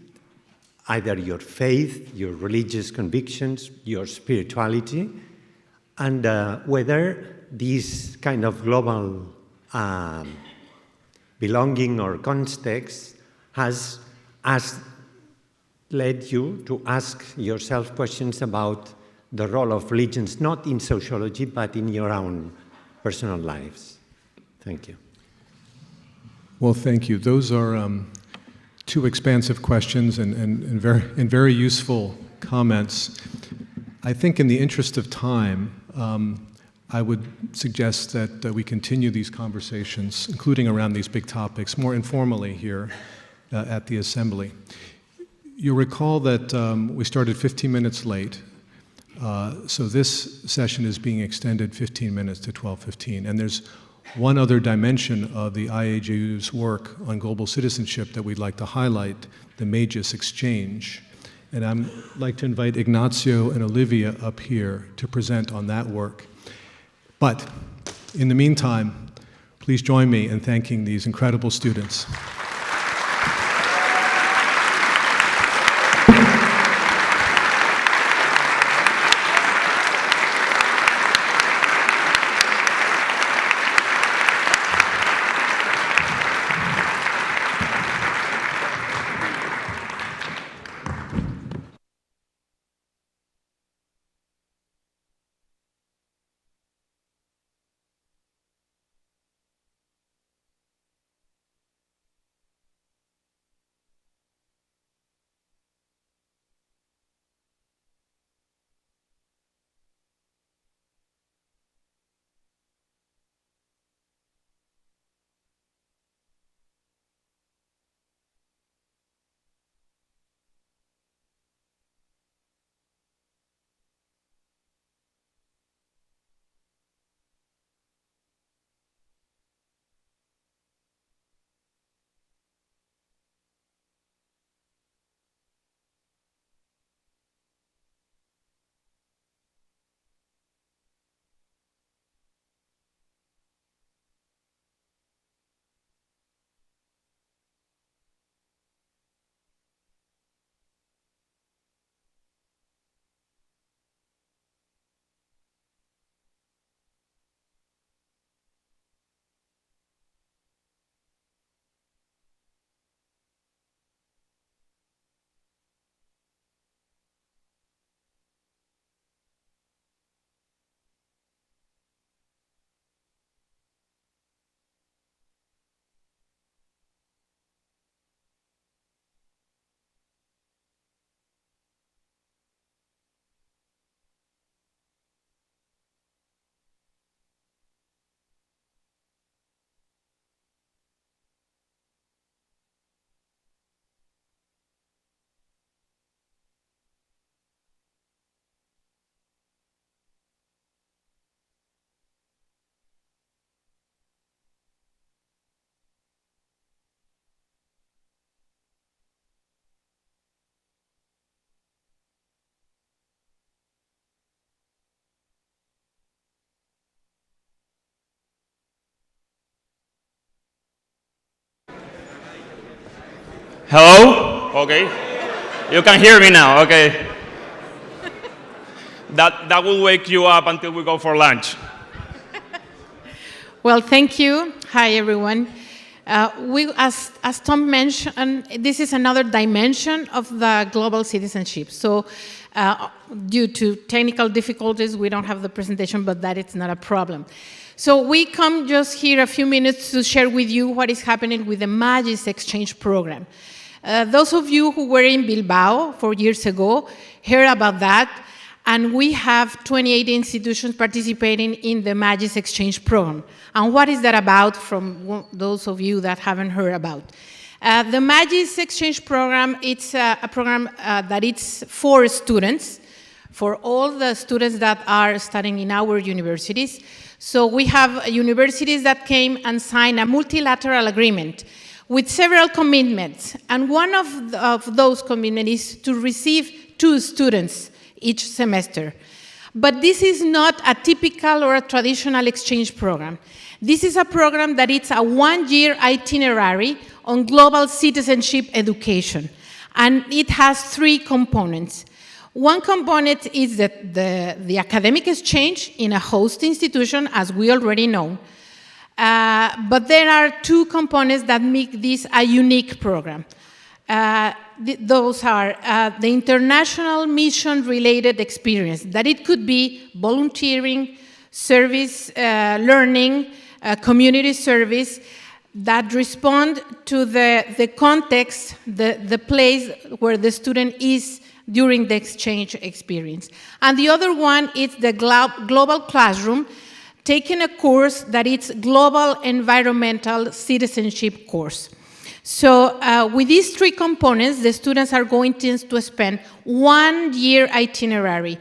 S14: either your faith, your religious convictions, your spirituality, and whether this kind of global belonging or context has led you to ask yourself questions about the role of religions, not in sociology, but in your own personal lives. Thank you.
S9: Well, thank you. Those are two expansive questions and very useful comments. I think in the interest of time, I would suggest that we continue these conversations, including around these big topics, more informally here at the Assembly. You'll recall that we started 15 minutes late. So this session is being extended 15 minutes to 12:15. And there's one other dimension of the IAJU's work on global citizenship that we'd like to highlight, the Magis exchange. And I'd like to invite Ignacio and Olivia up here to present on that work. But in the meantime, please join me in thanking these incredible students.
S15: Hello? Okay. You can hear me now, okay. That will wake you up until we go for lunch.
S16: Well, thank you. Hi, everyone. As Tom mentioned, this is another dimension of the global citizenship. So due to technical difficulties, we don't have the presentation, but that is not a problem. So we come just here a few minutes to share with you what is happening with the Magis exchange program. Those of you who were in Bilbao 4 years ago heard about that, and we have 28 institutions participating in the Magis exchange program. And what is that about from those of you that haven't heard about? The Magis exchange program, it's a program that it's for students, for all the students that are studying in our universities. So we have universities that came and signed a multilateral agreement with several commitments. And one of those commitments is to receive 2 students each semester. But this is not a typical or a traditional exchange program. This is a program that it's a 1-year itinerary on global citizenship education. And it has 3 components. One component is the academic exchange in a host institution, as we already know. But there are 2 components that make this a unique program. Those are the international mission-related experience, that it could be volunteering, service, learning, community service, that respond to the context, the place where the student is during the exchange experience. And the other one is the global classroom, taking a course that is global environmental citizenship course. So with these 3 components, the students are going to spend 1-year itinerary.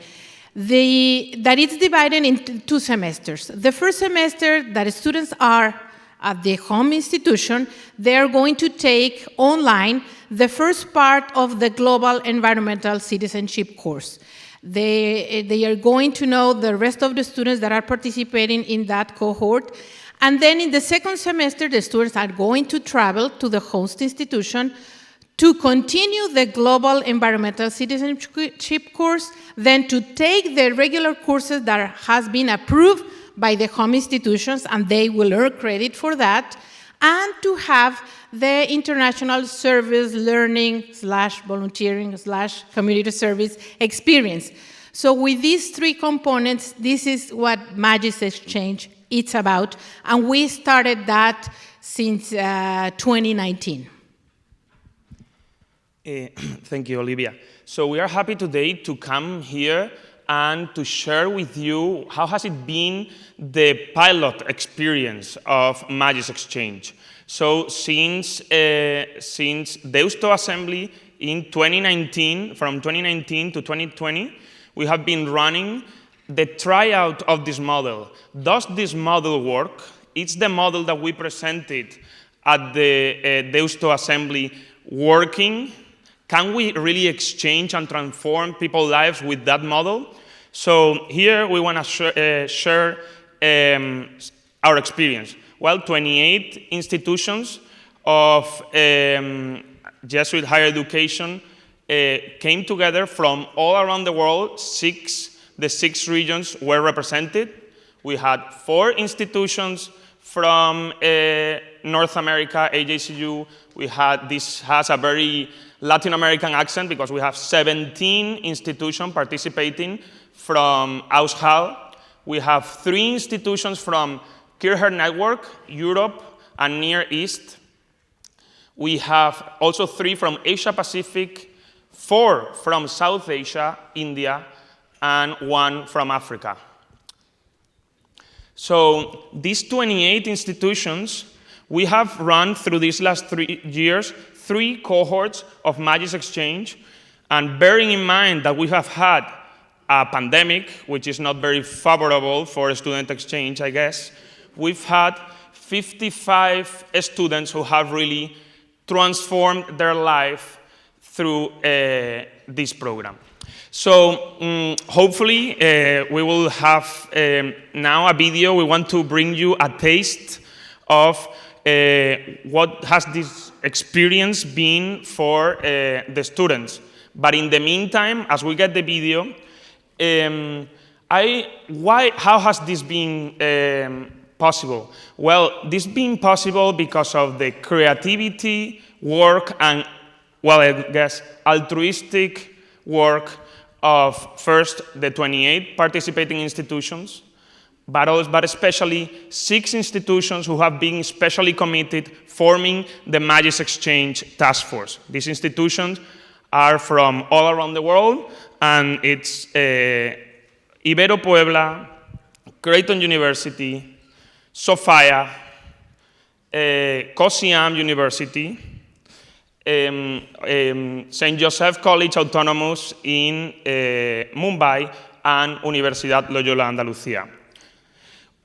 S16: That is divided into 2 semesters. The first semester that the students are at the home institution, they are going to take online the first part of the global environmental citizenship course. They are going to know the rest of the students that are participating in that cohort. And then in the second semester, the students are going to travel to the host institution to continue the global environmental citizenship course, then to take the regular courses that has been approved by the home institutions, and they will earn credit for that, and to have the international service learning / volunteering / community service experience. So with these 3 components, this is what Magis Exchange it's about, and we started that since 2019.
S15: Thank you, Olivia. So we are happy today to come here and to share with you how has it been the pilot experience of Magis Exchange. So since Deusto Assembly in 2019, from 2019 to 2020, we have been running the tryout of this model. Does this model work? It's the model that we presented at the Deusto Assembly working. Can we really exchange and transform people's lives with that model? So here we want to share our experience. Well, 28 institutions of Jesuit higher education came together from all around the world. The 6 regions were represented. We had 4 institutions from North America, IAJU. This has a very Latin American accent because we have 17 institutions participating from Aushal. We have 3 institutions from Kircher Network, Europe and Near East. We have also 3 from Asia Pacific, 4 from South Asia, India, and 1 from Africa. So these 28 institutions, we have run through these last 3 years 3 cohorts of Magis Exchange, and bearing in mind that we have had a pandemic, which is not very favorable for student exchange, I guess, we've had 55 students who have really transformed their life through this program. So hopefully we will have now a video. We want to bring you a taste of what has this experience been for the students. But in the meantime, as we get the video, how has this been possible? Well, this been possible because of the creativity, work, and, well, I guess, altruistic work of first the 28 participating institutions, but especially 6 institutions who have been specially committed forming the Magis Exchange Task Force. These institutions are from all around the world, and it's Ibero Puebla, Creighton University, Sofia, COSIAM University, St. Joseph College Autonomous in Mumbai, and Universidad Loyola Andalucía.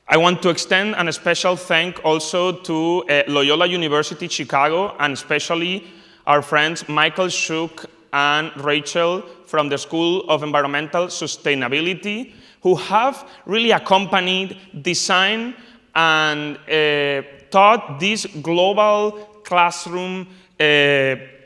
S15: I want to extend a special thank also to Loyola University Chicago, and especially our friends Michael Shook and Rachel from the School of Environmental Sustainability, who have really accompanied, designed, and taught this global classroom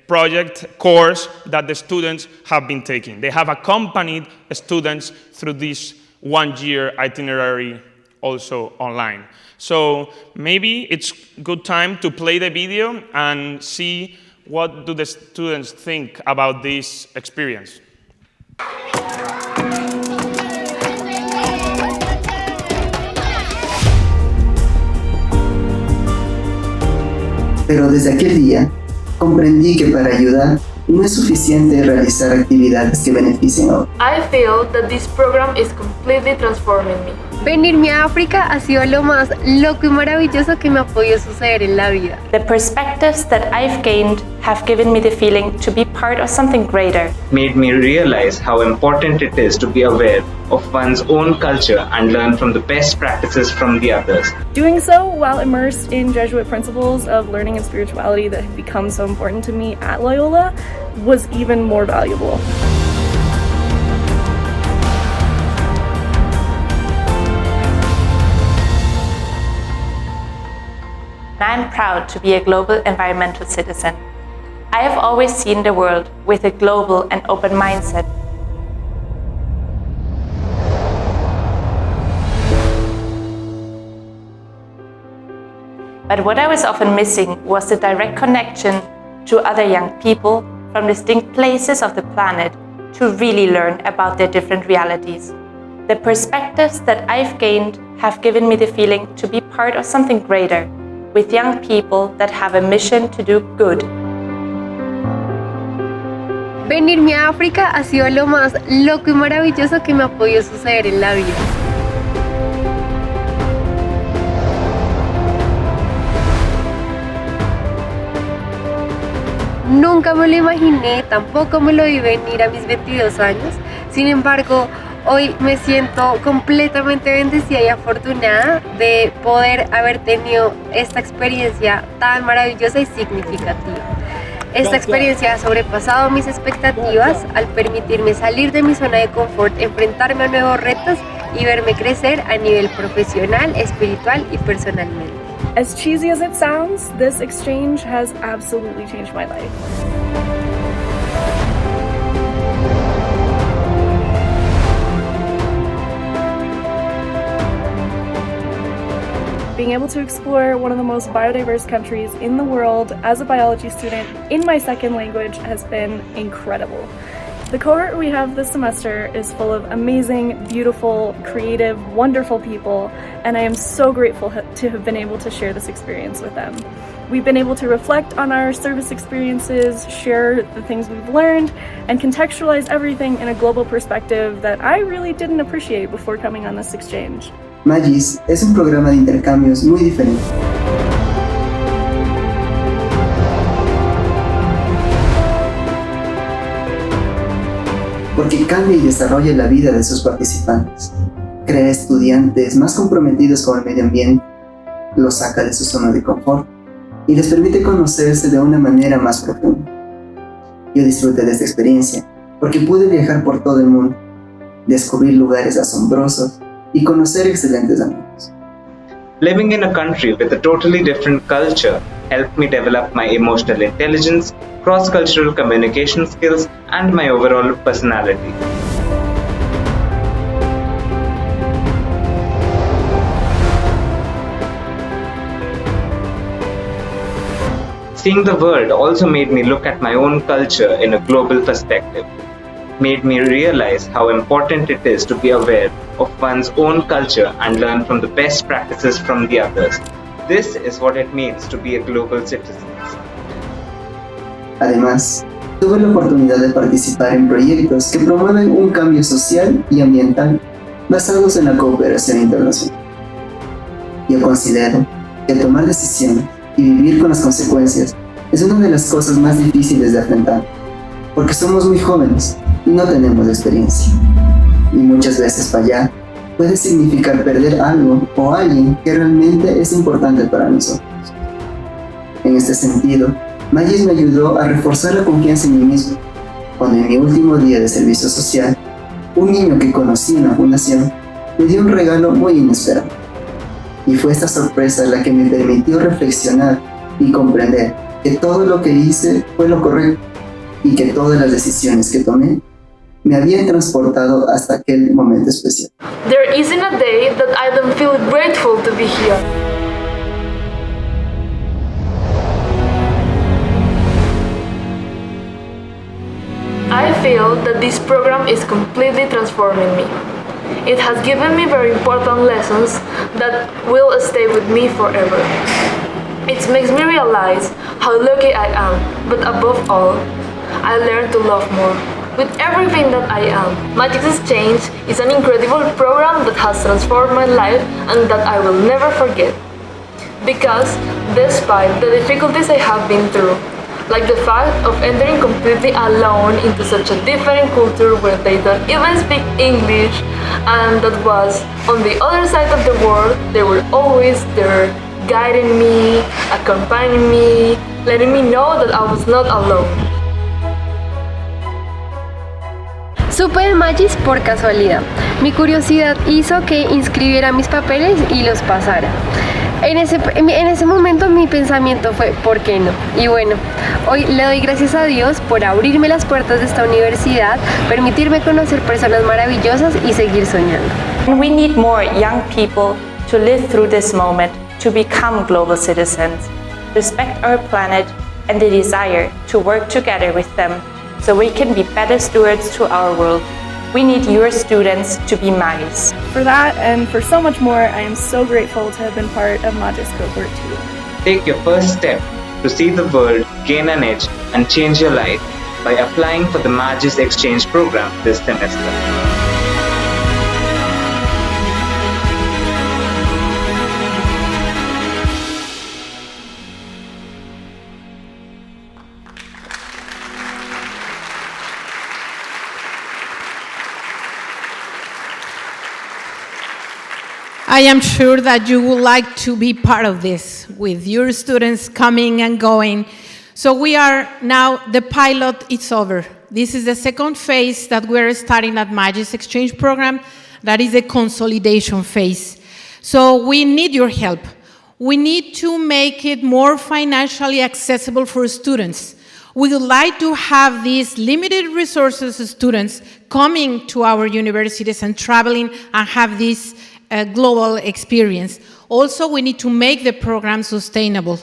S15: project course that the students have been taking. They have accompanied students through this one-year itinerary also online. So maybe it's good time to play the video and see what do the students think about this experience.
S2: Pero desde aquel día, comprendí que para ayudar no es suficiente realizar actividades que beneficien a otros.
S4: I feel that this program is completely transforming me.
S17: Venirme a África ha sido lo más loco y maravilloso que me ha podido suceder en la vida.
S24: The perspectives that I've gained have given me the feeling to be part of something greater.
S25: Made me realize how important it is to be aware of one's own culture and learn from the best practices from the others.
S26: Doing so while immersed in Jesuit principles of learning and spirituality that have become so important to me at Loyola was even more valuable.
S24: I'm proud to be a global environmental citizen. I have always seen the world with a global and open mindset. But what I was often missing was the direct connection to other young people from distinct places of the planet to really learn about their different realities. The perspectives that I've gained have given me the feeling to be part of something greater, with young people that have a mission to do good.
S17: Venirme a África ha sido lo más loco y maravilloso que me ha podido suceder en la vida. Nunca me lo imaginé, tampoco me lo vi venir a mis 22 años. Sin embargo, hoy me siento completamente bendecida y afortunada de poder haber tenido esta experiencia tan maravillosa y significativa. Esta experiencia ha sobrepasado mis expectativas al permitirme salir de mi zona de confort, enfrentarme a nuevos retos y verme crecer a nivel profesional, espiritual y personalmente.
S26: As cheesy as it sounds, this exchange has absolutely changed my life. Being able to explore one of the most biodiverse countries in the world as a biology student in my second language has been incredible. The cohort we have this semester is full of amazing, beautiful, creative, wonderful people, and I am so grateful to have been able to share this experience with them. We've been able to reflect on our service experiences, share the things we've learned, and contextualize everything in a global perspective that I really didn't appreciate before coming on this exchange.
S2: Magis es un programa de intercambios muy diferente. Porque cambia y desarrolla la vida de sus participantes, crea estudiantes más comprometidos con el medio ambiente, los saca de su zona de confort y les permite conocerse de una manera más profunda. Yo disfruté de esta experiencia porque pude viajar por todo el mundo, descubrir lugares asombrosos y conocer excelentes amigos.
S25: Living in a country with a totally different culture helped me develop my emotional intelligence, cross-cultural communication skills, and my overall personality. Seeing the world also made me look at my own culture in a global perspective, made me realize how important it is to be aware of one's own culture and learn from the best practices from the others. This is what it means to be a global citizen.
S2: Además, tuve la oportunidad de participar en proyectos que promueven un cambio social y ambiental basados en la cooperación internacional. Yo considero que tomar decisiones y vivir con las consecuencias es una de las cosas más difíciles de enfrentar, porque somos muy jóvenes y no tenemos experiencia. Y muchas veces fallar puede significar perder algo o alguien que realmente es importante para nosotros. En este sentido, Magis me ayudó a reforzar la confianza en mí mismo, cuando en mi último día de servicio social, un niño que conocí en la fundación me dio un regalo muy inesperado. Y fue esta sorpresa la que me permitió reflexionar y comprender que todo lo que hice fue lo correcto y que todas las decisiones que tomé me habían transportado hasta aquel momento especial.
S4: There isn't a day that I don't feel grateful to be here. I feel that this program is completely transforming me. It has given me very important lessons that will stay with me forever. It makes me realize how lucky I am, but above all, I learned to love more. With everything that I am, Magis Exchange is an incredible program that has transformed my life and that I will never forget. Because, despite the difficulties I have been through, like the fact of entering completely alone into such a different culture where they don't even speak English, and that was on the other side of the world, they were always there, guiding me, accompanying me, letting me know that I was not alone.
S17: Supe de Magis por casualidad. Mi curiosidad hizo que inscribiera mis papeles y los pasara. En ese momento mi pensamiento fue, ¿por qué no? Y bueno, hoy le doy gracias a Dios por abrirme las puertas de esta universidad, permitirme conocer personas maravillosas y seguir soñando.
S24: We need more young people to live through this moment, to become global citizens, respect our planet, and the desire to work together with them so we can be better stewards to our world. We need your students to be Magis.
S26: For that and for so much more, I am so grateful to have been part of Magis Cohort 2.
S25: Take your first step to see the world, gain an edge, and change your life by applying for the Magis Exchange program this semester.
S16: I am sure that you would like to be part of this with your students coming and going. So we are now, the pilot is over. This is the second phase that we're starting at Magis Exchange program. That is the consolidation phase. So we need your help. We need to make it more financially accessible for students. We would like to have these limited resources students coming to our universities and traveling and have this global experience. Also, we need to make the program sustainable.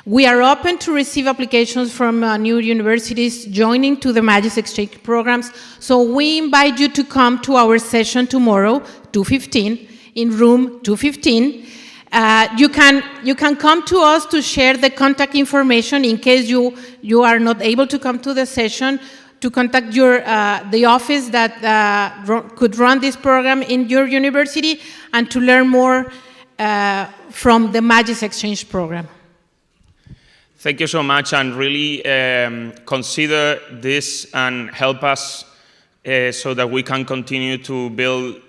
S16: We are open to receive applications from new universities joining to the Magis Exchange programs, so we invite you to come to our session tomorrow, 2:15, in room 215. You can come to us to share the contact information in case you are not able to come to the session, to contact the office that could run this program in your university, and to learn more from the Magis Exchange program.
S15: Thank you so much, and really consider this and help us so that we can continue to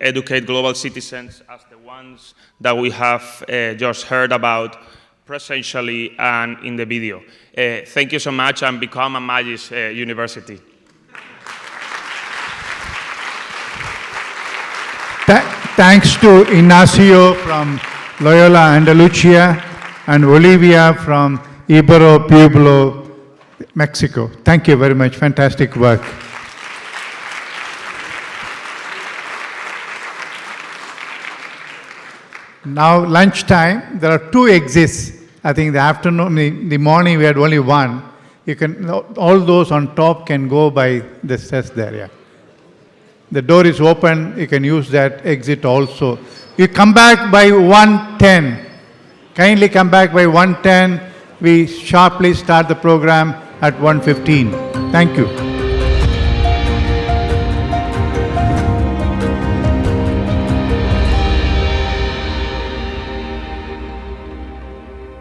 S15: educate global citizens as the ones that we have just heard about presentially and in the video. Thank you so much, and become a Magis University.
S3: Thanks to Ignacio from Loyola Andalucia, and Olivia from Ibero Pueblo, Mexico. Thank you very much. Fantastic work. Now lunchtime, there are 2 exits. I think the afternoon, the morning we had only 1. You can, all those on top can go by the stairs there, yeah. The door is open, you can use that exit also. You come back by 1:10. Kindly come back by 1:10. We sharply start the program at 1:15. Thank you.